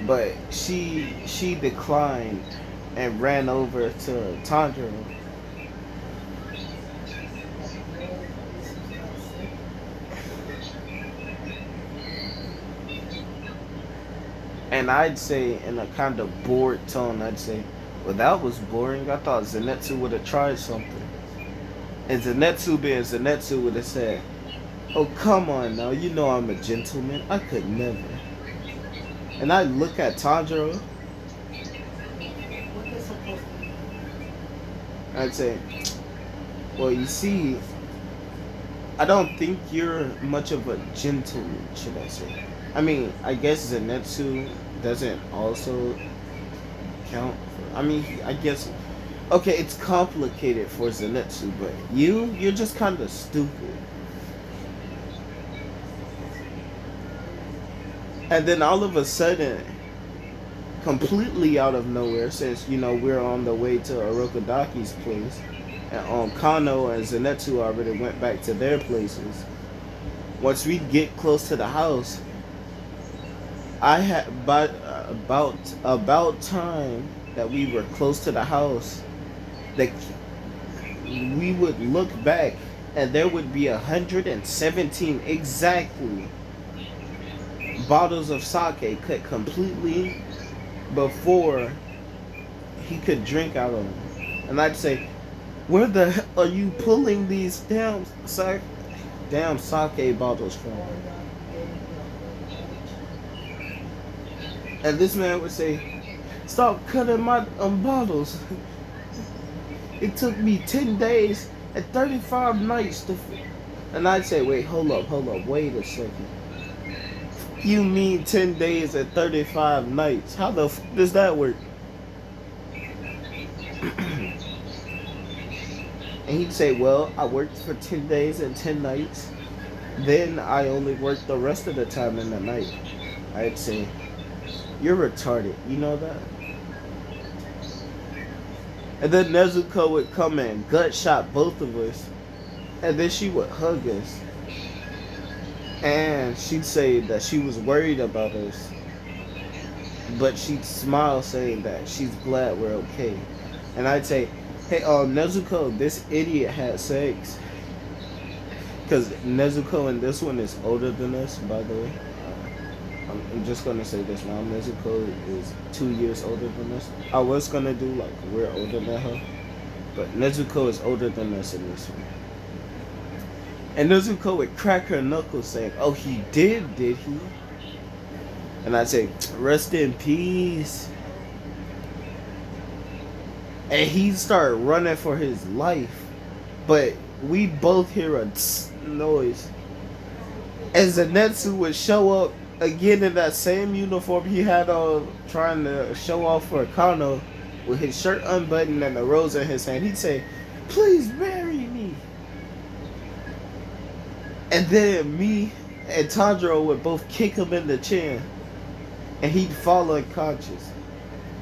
But she declined and ran over to Tanjiro. And I'd say, in a kind of bored tone, I'd say, "Well, that was boring. I thought Zenitsu would have tried something." And Zenitsu being Zenitsu would have said, "Oh, come on now. You know I'm a gentleman. I could never." And I look at Tanjiro, What they supposed to be? and I'd say, well, you see, I don't think you're much of a gentleman, should I say. I mean, I guess Zenitsu doesn't also count for, I mean, I guess, okay, it's complicated for Zenitsu, but you're just kind of stupid. And then all of a sudden, completely out of nowhere, since, we're on the way to Orokodaki's place, and Kano and Zenitsu already went back to their places. Once we get close to the house, I had about time that we were close to the house that we would look back and there would be 117 exactly bottles of sake cut completely before he could drink out of them. And I'd say, where the hell are you pulling these damn sake bottles from? And this man would say, stop cutting my bottles. It took me 10 days and 35 nights to... And I'd say, wait, hold up, wait a second. You mean 10 days and 35 nights? How the does that work? And he'd say, well, I worked for 10 days and 10 nights. Then I only worked the rest of the time in the night. I'd say, you're retarded. You know that? And then Nezuko would come and gut shot both of us. And then she would hug us. And she'd say that she was worried about us. But she'd smile saying that she's glad we're okay. And I'd say, hey, Nezuko, this idiot had sex. Because Nezuko in this one is older than us, by the way. I'm just going to say this now. Nezuko is 2 years older than us. I was going to do like we're older than her. But Nezuko is older than us in this one. And Nezuko would crack her knuckles saying, oh, he did he? And I'd say, rest in peace. And he'd start running for his life. But we both hear a noise. And Zenitsu would show up again in that same uniform he had on, trying to show off for Kano, with his shirt unbuttoned and a rose in his hand. He'd say, please marry me. And then me and Tanjiro would both kick him in the chin. And he'd fall unconscious.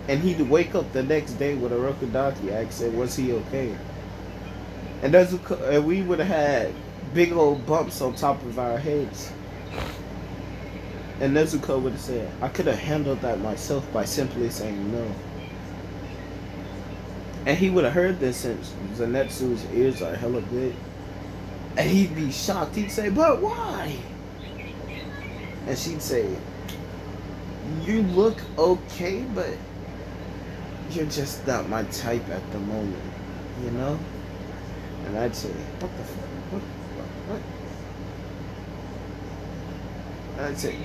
And he'd wake up the next day with a Rokodaki accent, was he okay? And we would have had big old bumps on top of our heads. And Nezuko would have said, I could have handled that myself by simply saying no. And he would have heard this since Zenitsu's ears are hella good. And he'd be shocked. He'd say, but why? And she'd say, you look okay, but you're just not my type at the moment, you know? And I'd say, what the fuck? What? And I'd say,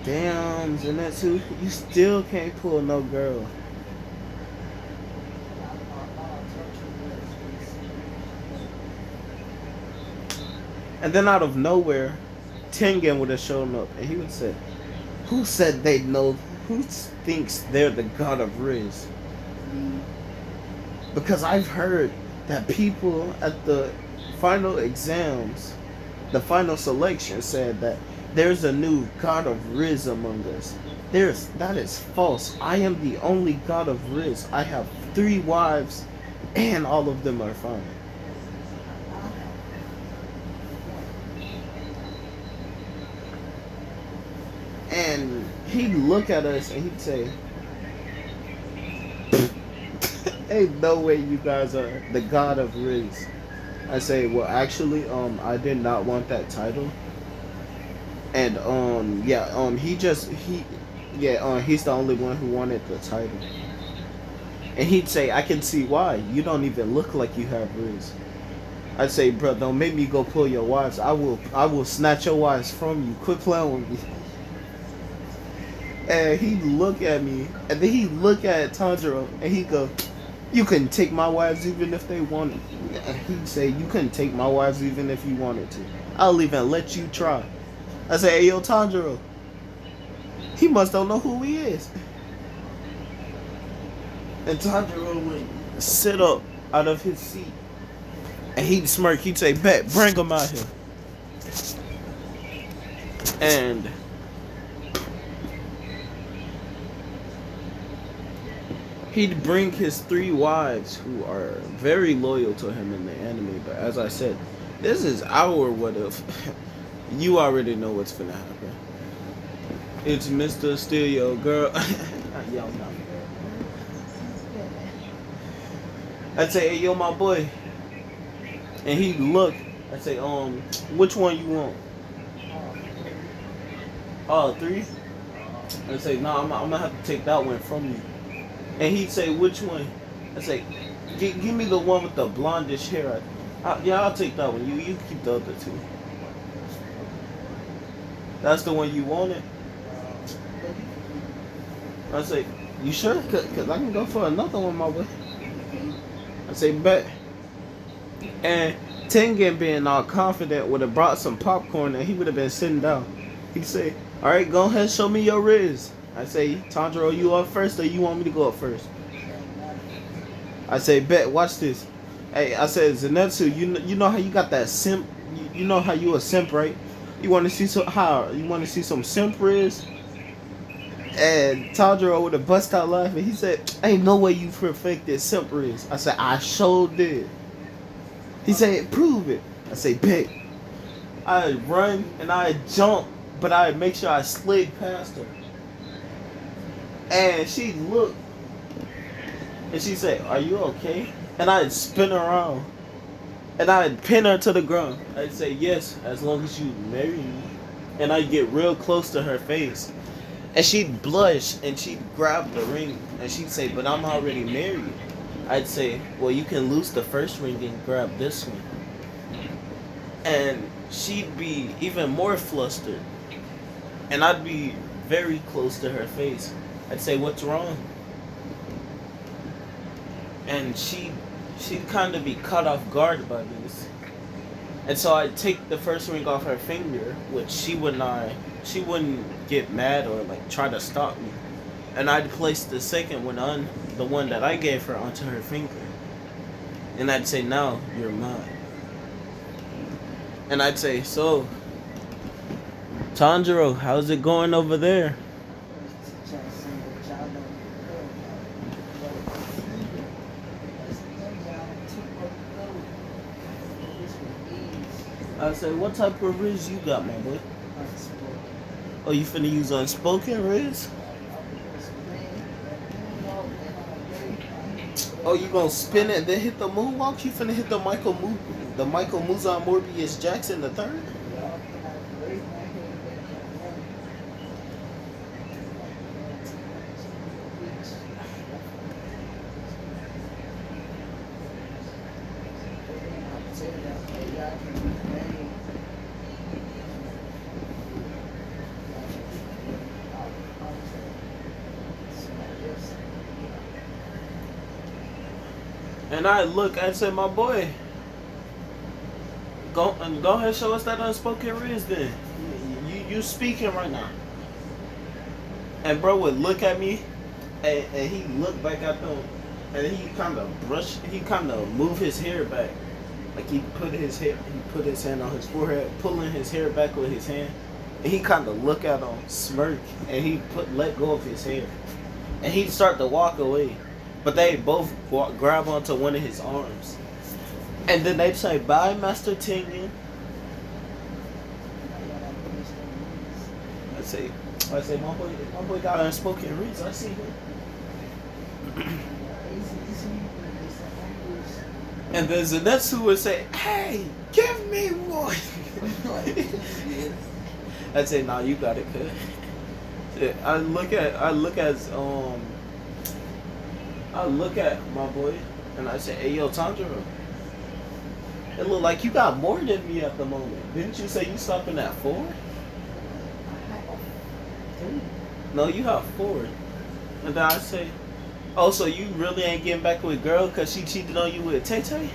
damn, Zenitsu, you still can't pull no girl. And then out of nowhere, Tengen would have shown up, and he would say, who said they know, who thinks they're the god of Riz? Because I've heard that people at the final exams, the final selection, said that there's a new god of Riz among us. That is false. I am the only god of Riz. I have 3 wives, and all of them are fine. And he'd look at us and he'd say, ain't no way you guys are the god of Riz. I say, well, actually, I did not want that title. And, he's the only one who wanted the title. And he'd say, I can see why. You don't even look like you have Riz. I'd say, bro, don't make me go pull your wives. I will snatch your wives from you. Quit playing with me. And he look at me, and then he look at Tanjiro, and he go, "You couldn't take my wives even if they wanted." He'd say, "You couldn't take my wives even if you wanted to. I'll even let you try." I say, "Hey, yo, Tanjiro, he must don't know who he is." And Tanjiro would sit up out of his seat, and he'd smirk. He'd say, "Bet, bring him out here." And he'd bring his 3 wives who are very loyal to him in the anime. But as I said, this is our what if. You already know what's gonna happen. It's Mr. Steal Your Girl. Yo, no. I'd say, "Hey, yo, my boy." And he'd look. I'd say, which one you want? Oh, 3? I'd say, "No, I'm gonna have to take that one from you." And he'd say, "Which one?" I'd say, give me the one with the blondish hair." Yeah, I'll take that one. You keep the other 2. That's the one you wanted? I say, "You sure? Cause I can go for another one, my boy." I say, "Bet." And Tengen, being all confident, would have brought some popcorn and he would have been sitting down. He'd say, "All right, go ahead, show me your riz." I say, "Tanjiro, you up first or you want me to go up first?" I say, "Bet, watch this." Hey, I said, "Zenitsu, you know how you got that simp? You know how you a simp, right? You want to see some simp riz?" And Tanjiro would have bust out laughing. He said, "Ain't no way you perfected simp riz." I said, "I sure did." He said, "Prove it." I say, "Bet." I'd run and I'd jump, but I'd make sure I slid past her. And she'd look and she'd say, "Are you okay?" And I'd spin around and I'd pin her to the ground. I'd say, "Yes, as long as you marry me." And I'd get real close to her face. And she'd blush and she'd grab the ring and she'd say, "But I'm already married." I'd say, "Well, you can lose the first ring and grab this one." And she'd be even more flustered. And I'd be very close to her face. I'd say, "What's wrong?" And she'd kind of be caught off guard by this. And so I'd take the first ring off her finger, which she wouldn't get mad or like try to stop me. And I'd place the second one on the one that I gave her onto her finger. And I'd say, "Now you're mine." And I'd say, "So, Tanjiro, how's it going over there?" I say, "What type of riz you got, my boy?" "Oh, you finna use unspoken riz?" "Oh, you gonna spin it and then hit the moonwalk? You finna hit the Michael Muzan Morbius Jackson the third?" And I'd say, "My boy, go ahead, show us that unspoken riz then. You speaking right now." And bro would look at me, and he looked back at them, and he kind of move his hair back, like he put his hand on his forehead, pulling his hair back with his hand, and he kind of look at him, smirk, and he let go of his hair, and he'd start to walk away. But they both grab onto one of his arms. And then they'd say, "Bye, Master Tengen." I say, my boy got unspoken riz. I see him. And then Zenitsu would say, "Hey, give me one." I'd say, "Nah, you got it, kid." I look at my boy and I say, "Hey, yo, Tanjiro, it look like you got more than me at the moment. Didn't you say you stopping at 4?" No, you have 4. And then I say, oh, so you really ain't getting back with girl because she cheated on you with Tay Tay?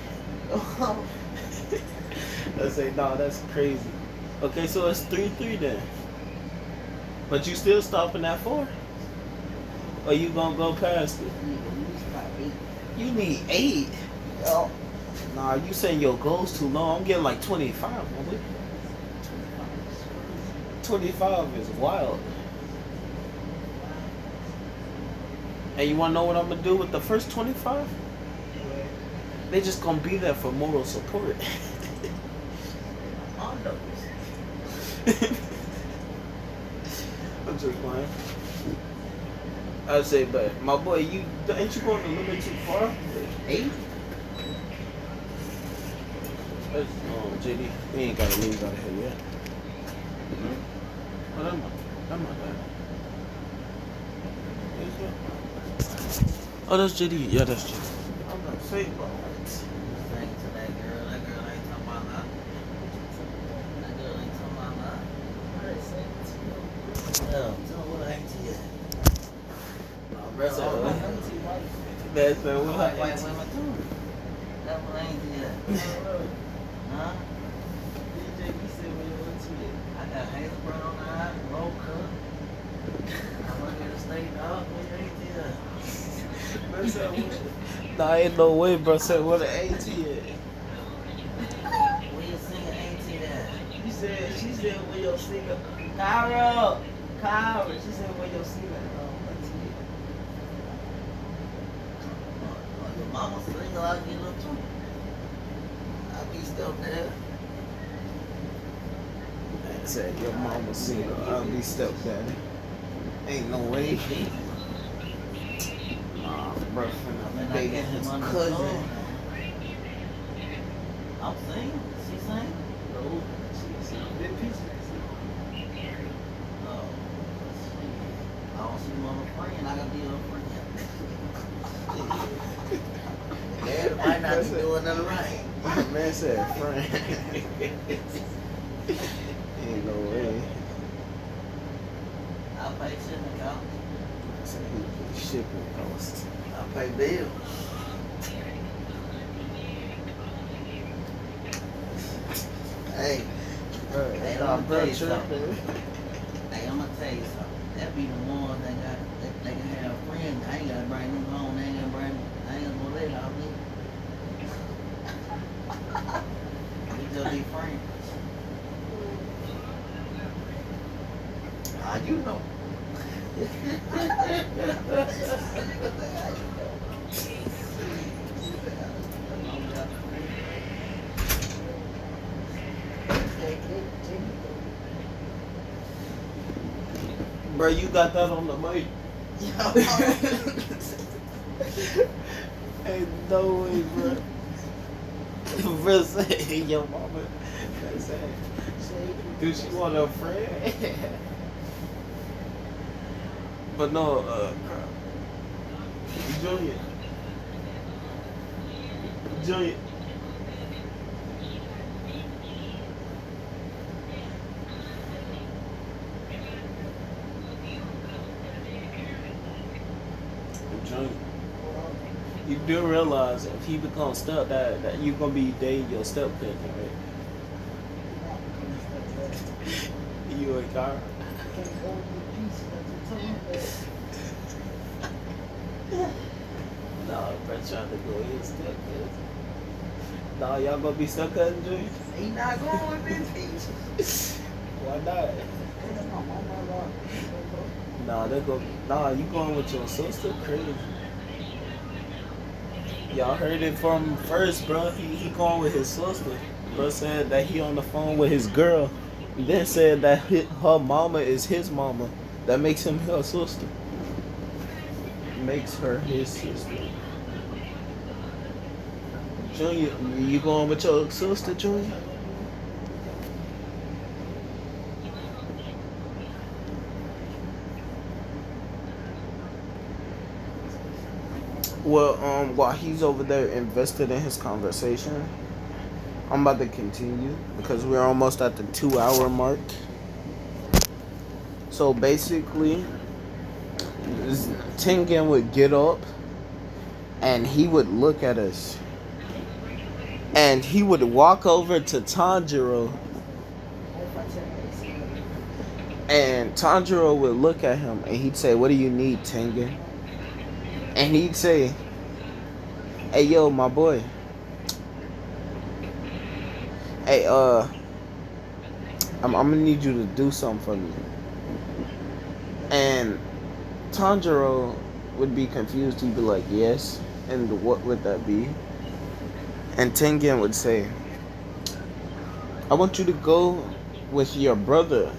I say, nah, that's crazy. Okay, so it's 3-3 then. But you still stopping at 4? Or you gonna go past it? You need 8. Yo. Nah, you saying your goal's too long. I'm getting like 25, homie. 25 is wild. And you wanna know what I'm gonna do with the first 25? They just gonna be there for moral support. I'm just playing. I say, but my boy, ain't you going a little bit too far? 8? That's, JD, we ain't gotta leave out of here yet. Oh, that my bad. Oh, that's JD. Yeah, that's JD. I'm gonna say, bro. Saying to that girl ain't talking about that. That girl ain't talking about that. Yeah, tell her what ain't to you. That's Oh, all. my auntie wife. That's White what. women too. That one ain't to you. Huh? DJ, he said when you went to it. I got hazel brown eyes, low cut. I want to get a steak dog. What ain't to you? That's how nah, ain't no way, bro. Said what an AT is. Where you singing ain't to that? She said when your singer. Kyra, she said when your singer. Auntie. Your mama single, I'll get her too. I'll be still there. Man said your mama single, I'll be stepdaddy. Ain't no way. Nah, bro, I baby, get his him on the cousin. phone. I'm singing. She sing? No, she's big pieces. Oh, shit. I don't see mama friend. I gotta be her friend. Dad might not be doing nothing right. Man said friend. Ain't no way. I'll pay shipping cost. Said he shipping cost. I'll pay bills. Hey, Hey, I'm gonna tell you something. tripping. Hey, I'm gonna tell you something. That be the ones that can have friends. I ain't gotta bring them home. I ain't gonna let y'all be. We just be friends. Ah, you know. Bro, you got that on the mic. Ain't no way, bro. Bro say, yo mama. That's it. Do she want a friend? But no, Junior. You do realize if he becomes step that you gonna be dating your step cousin, right? You and Kyra. Nah, bro, trying to go his step cousin. Nah, y'all gonna be step cousin, Junior? He not going with this Why not? Nah, you going with your sister? Crazy. Y'all heard it from first, bro. He going with his sister. Bro said that he on the phone with his girl. Then said that her mama is his mama. That makes him her sister. Makes her his sister. Junior, you going with your sister, Junior? Well, while he's over there invested in his conversation, I'm about to continue because we're almost at the 2-hour mark. So basically, Tengen would get up and he would look at us. And he would walk over to Tanjiro, and Tanjiro would look at him and he'd say, "What do you need, Tengen?" And he'd say, "Hey, yo, my boy. Hey, I'm gonna need you to do something for me." And Tanjiro would be confused. He'd be like, "Yes." And what would that be? And Tengen would say, "I want you to go with your brother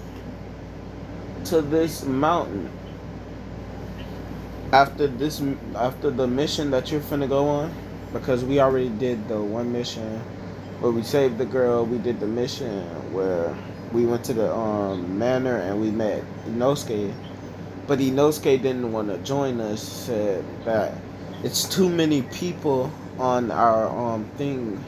to this mountain. After the mission that you're finna go on, because we already did the one mission where we saved the girl. We did the mission where we went to the manor and we met Inosuke. But Inosuke didn't want to join us. Said that it's too many people on our thing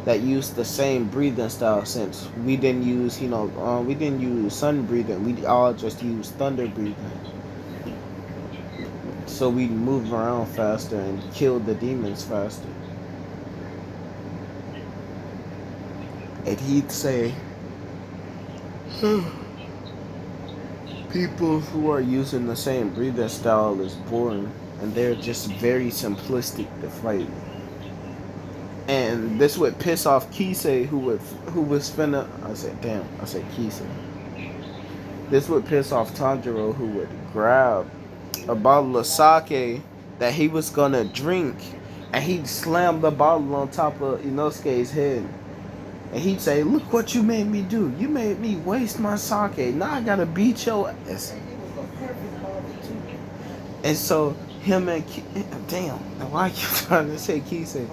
that use the same breathing style. Since we didn't use we didn't use sun breathing. We all just used thunder breathing. So we moved around faster and killed the demons faster." And he'd say, "People who are using the same breathing style is boring, and they're just very simplistic to fight." And this would piss off Kisei, who was finna. I said Kisei. This would piss off Tanjiro, who would grab a bottle of sake that he was gonna drink, and he'd slam the bottle on top of Inosuke's head. And he'd say, "Look what you made me do. You made me waste my sake. Now I gotta beat your ass." And so him and damn, why you trying to say Kisei?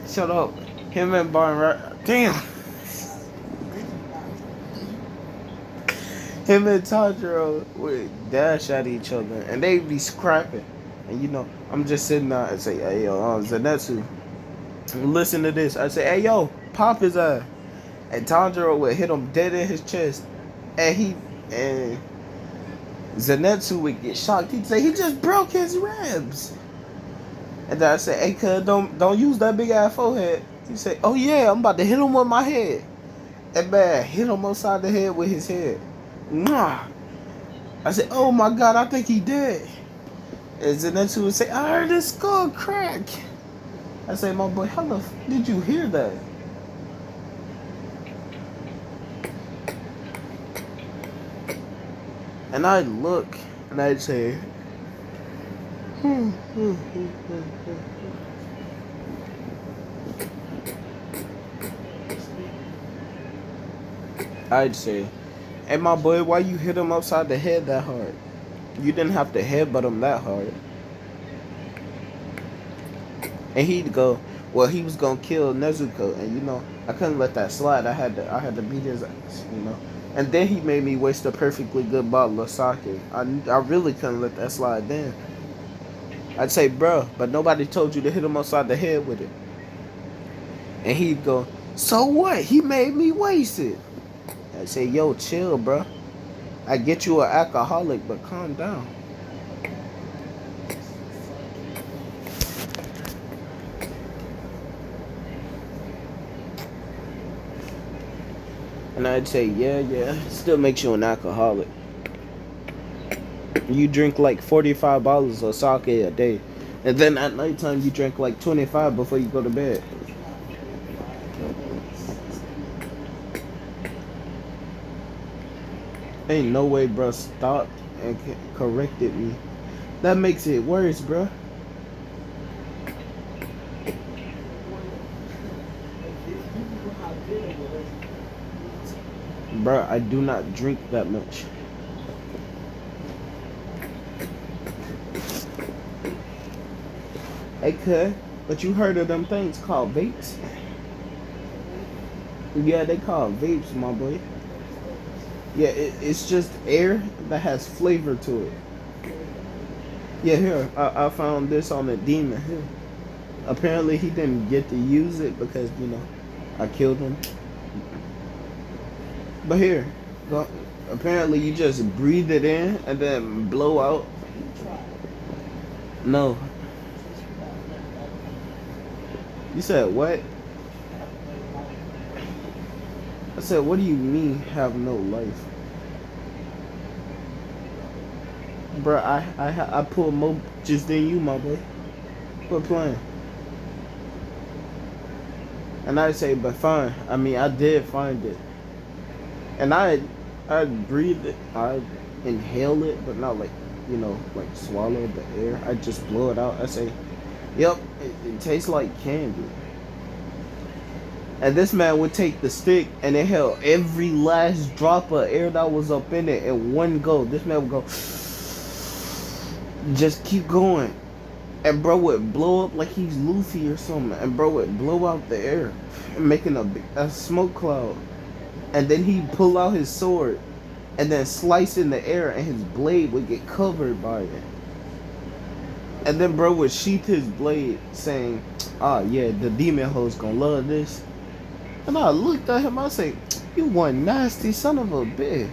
Shut up. Him and Banragto. Damn. Him and Tanjiro would dash at each other, and they'd be scrapping. And I'm just sitting there and say, "Hey, yo, Zenitsu, listen to this." I say, "Hey, yo, pop his ass." And Tanjiro would hit him dead in his chest. And Zenitsu would get shocked. He'd say, "He just broke his ribs." And then I say, "Hey, cuz, don't use that big ass forehead." He say, "Oh yeah, I'm about to hit him with my head." And man, hit him upside the head with his head. Nah. I said, "Oh my god, I think he dead." And Zenitsu would say, "I heard his skull crack." I say, "My boy, how the did you hear that?" And I'd look and I'd say, I'd say, "Hey, my boy, why you hit him upside the head that hard? You didn't have to headbutt him that hard." And he'd go, "Well, he was gonna kill Nezuko, and I couldn't let that slide. I had to beat his ass. And then he made me waste a perfectly good bottle of sake. I really couldn't let that slide then." I'd say, "Bro, but nobody told you to hit him upside the head with it." And he'd go, "So what? He made me waste it." I'd say, "Yo, chill, bro. I get you an alcoholic, but calm down." And I'd say, yeah, still makes you an alcoholic. You drink like 45 bottles of sake a day. And then at nighttime, you drink like 25 before you go to bed. Ain't no way, bro, stopped and corrected me. That makes it worse, bro. Bro, I do not drink that much. Hey, cuz, but you heard of them things called vapes? Yeah, they call vapes, my boy. Yeah, it's just air that has flavor to it. Yeah, here, I found this on a demon here. Apparently he didn't get to use it because, I killed him. But here, go Apparently, you just breathe it in and then blow out. You try. No, Since you have no you said what? life. I said, what do you mean have no life, bro? I pulled more just than you, my boy. Quit playing. And I say, but fine. I mean, I did find it, and I breathe it, I inhale it, but not like like swallow the air. I just blow it out. I say, yep, it tastes like candy. And this man would take the stick and inhale every last drop of air that was up in it in one go. This man would go, just keep going. And bro would blow up like he's Luffy or something. And bro would blow out the air, making a smoke cloud. And then he'd pull out his sword and then slice in the air, and his blade would get covered by it. And then bro would sheath his blade, saying, "Ah, yeah, the demon hoe's gonna love this." And I looked at him, I say, "You one nasty son of a bitch."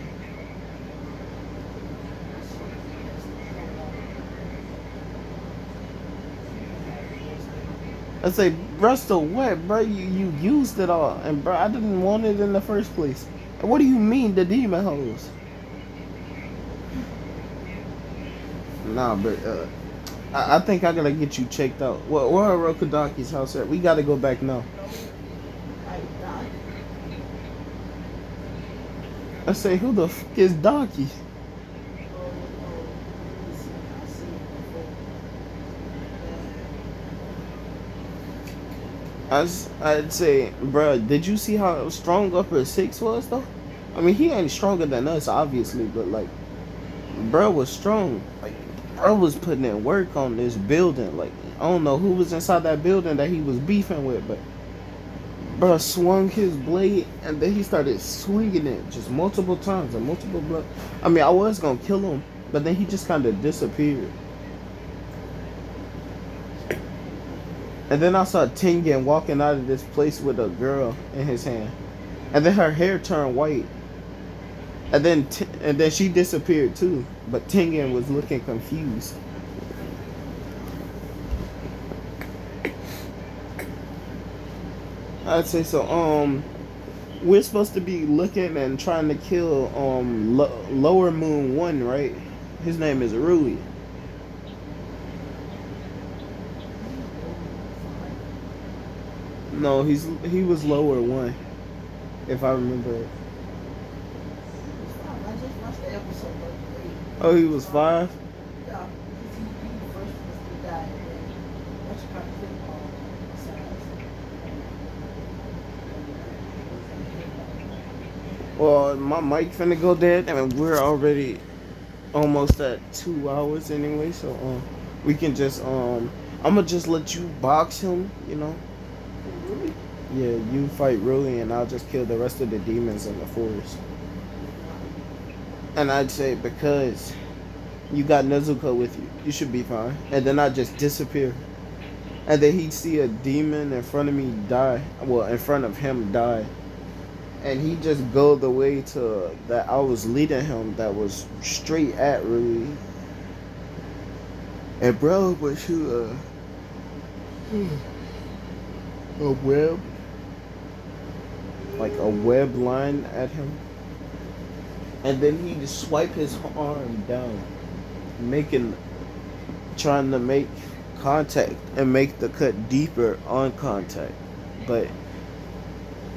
I say, Rusto, what, bro? You used it all, and bro, I didn't want it in the first place. And what do you mean, the demon hoes? Nah, but I think I gotta get you checked out. Well, where are Rokudaki's house at? We gotta go back now. I died. I say, who the fuck is Donkey? I see it before. I'd say, bro, did you see how strong Upper Six was though? I mean, he ain't stronger than us, obviously, but like, bro was strong. Like, bro was putting in work on this building. Like, I don't know who was inside that building that he was beefing with, but bro swung his blade and then he started swinging it just multiple times and multiple blood. I mean, I was gonna kill him, but then he just kind of disappeared. And then I saw Tengen walking out of this place with a girl in his hand, and then her hair turned white, and then she disappeared too. But Tengen was looking confused. I'd say so. We're supposed to be looking and trying to kill Lower Moon 1, right? His name is Rui. No, he was Lower 1, if I remember it. I just watched the episode the other day. Oh, he was 5? Yeah, because he the first was the guy, and then what you call football besides. Well, my mic finna go dead, and we're already almost at 2 hours anyway, so we can just I'ma just let you box him, Really? Yeah, you fight Rui, and I'll just kill the rest of the demons in the forest. And I'd say, because you got Nezuko with you, you should be fine. And then I just disappear. And then he'd see a demon in front of me die. Well, in front of him die. And he'd just go the way to that I was leading him, that was straight at Rui. And bro would shoot a web, like a web line at him. And then he'd just swipe his arm down, trying to make contact and make the cut deeper on contact, but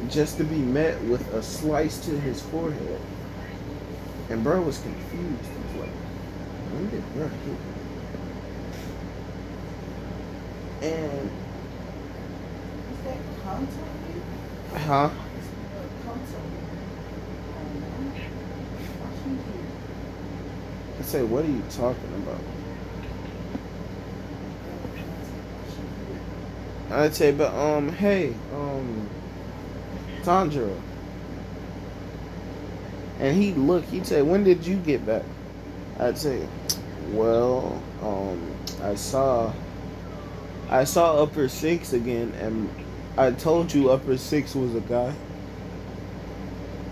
just to be met with a slice to his forehead. And bro was confused. He was like, when did bro hit me? And Is that content? huh? I say, what are you talking about? I'd say, but hey, Tandra. And he'd say, when did you get back? I'd say, well, I saw Upper Six again, and I told you Upper Six was a guy.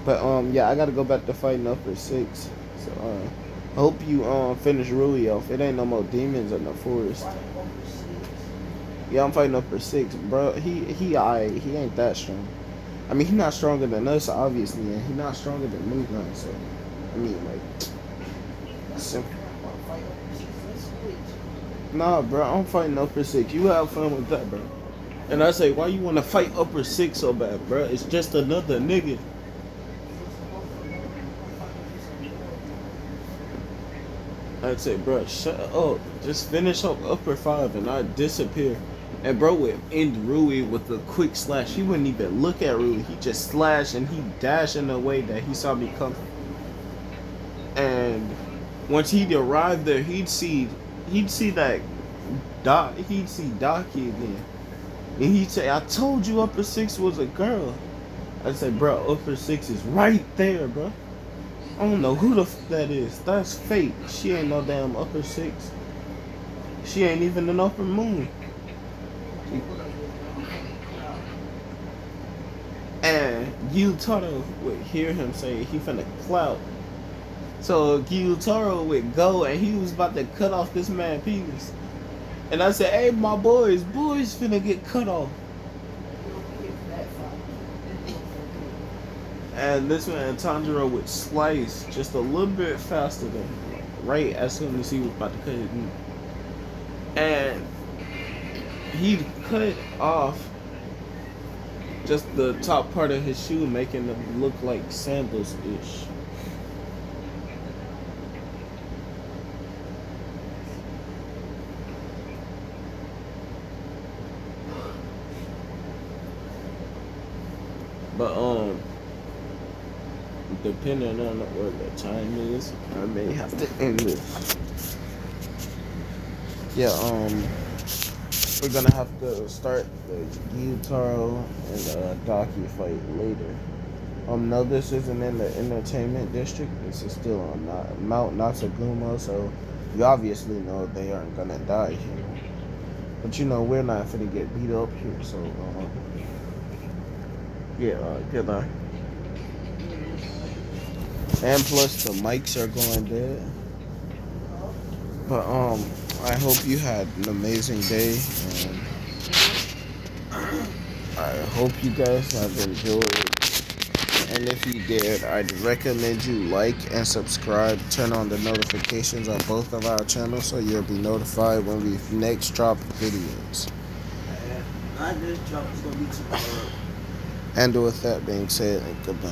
But yeah, I gotta go back to fighting upper six. So I hope you finish Rui off. It ain't no more demons in the forest. Fight overseas. Yeah, I'm fighting upper six, bro. He ain't that strong. I mean, he not stronger than us, obviously, and he not stronger than Moon Knight. So I mean, like, That's simple. I want to fight overseas. Let's switch. Nah, bro, I'm fighting upper six. You have fun with that, bro. And I say, why you want to fight upper six so bad, bro? It's just another nigga. I'd say, bro, shut up. Just finish up upper five and I disappear. And bro would end Rui with a quick slash. He wouldn't even look at Rui. He just slashed and he dashed in a way that he saw me coming. And once he'd arrive there, he'd see that he'd see Daki again. And he'd say, I told you upper six was a girl. I'd say, bro, upper six is right there, bro. I don't know who the that is. That's fake. She ain't no damn upper six. She ain't even an upper moon. And Gyutaro would hear him say he finna clout. So Gyutaro would go and he was about to cut off this man's penis. And I said, hey, my boys finna get cut off. And this man Tanjiro would slice just a little bit faster than him, right as soon as he was about to cut his meat. And he'd cut off just the top part of his shoe, making them look like sandals-ish. But depending on what the time is, I may have to end this. Yeah, we're gonna have to start the Gyutaro and Daki fight later. No, this isn't in the entertainment district. This is still on Mount Natsugumo, so you obviously know they aren't gonna die here. But you know we're not gonna get beat up here, so yeah, good night. And plus the mics are going dead. But I hope you had an amazing day, and I hope you guys have enjoyed. And if you did, I'd recommend you like and subscribe. Turn on the notifications on both of our channels so you'll be notified when we next drop videos. I just dropped. It's gonna be tomorrow. And with that being said, goodbye.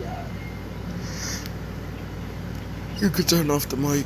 Yeah. You can turn off the mic.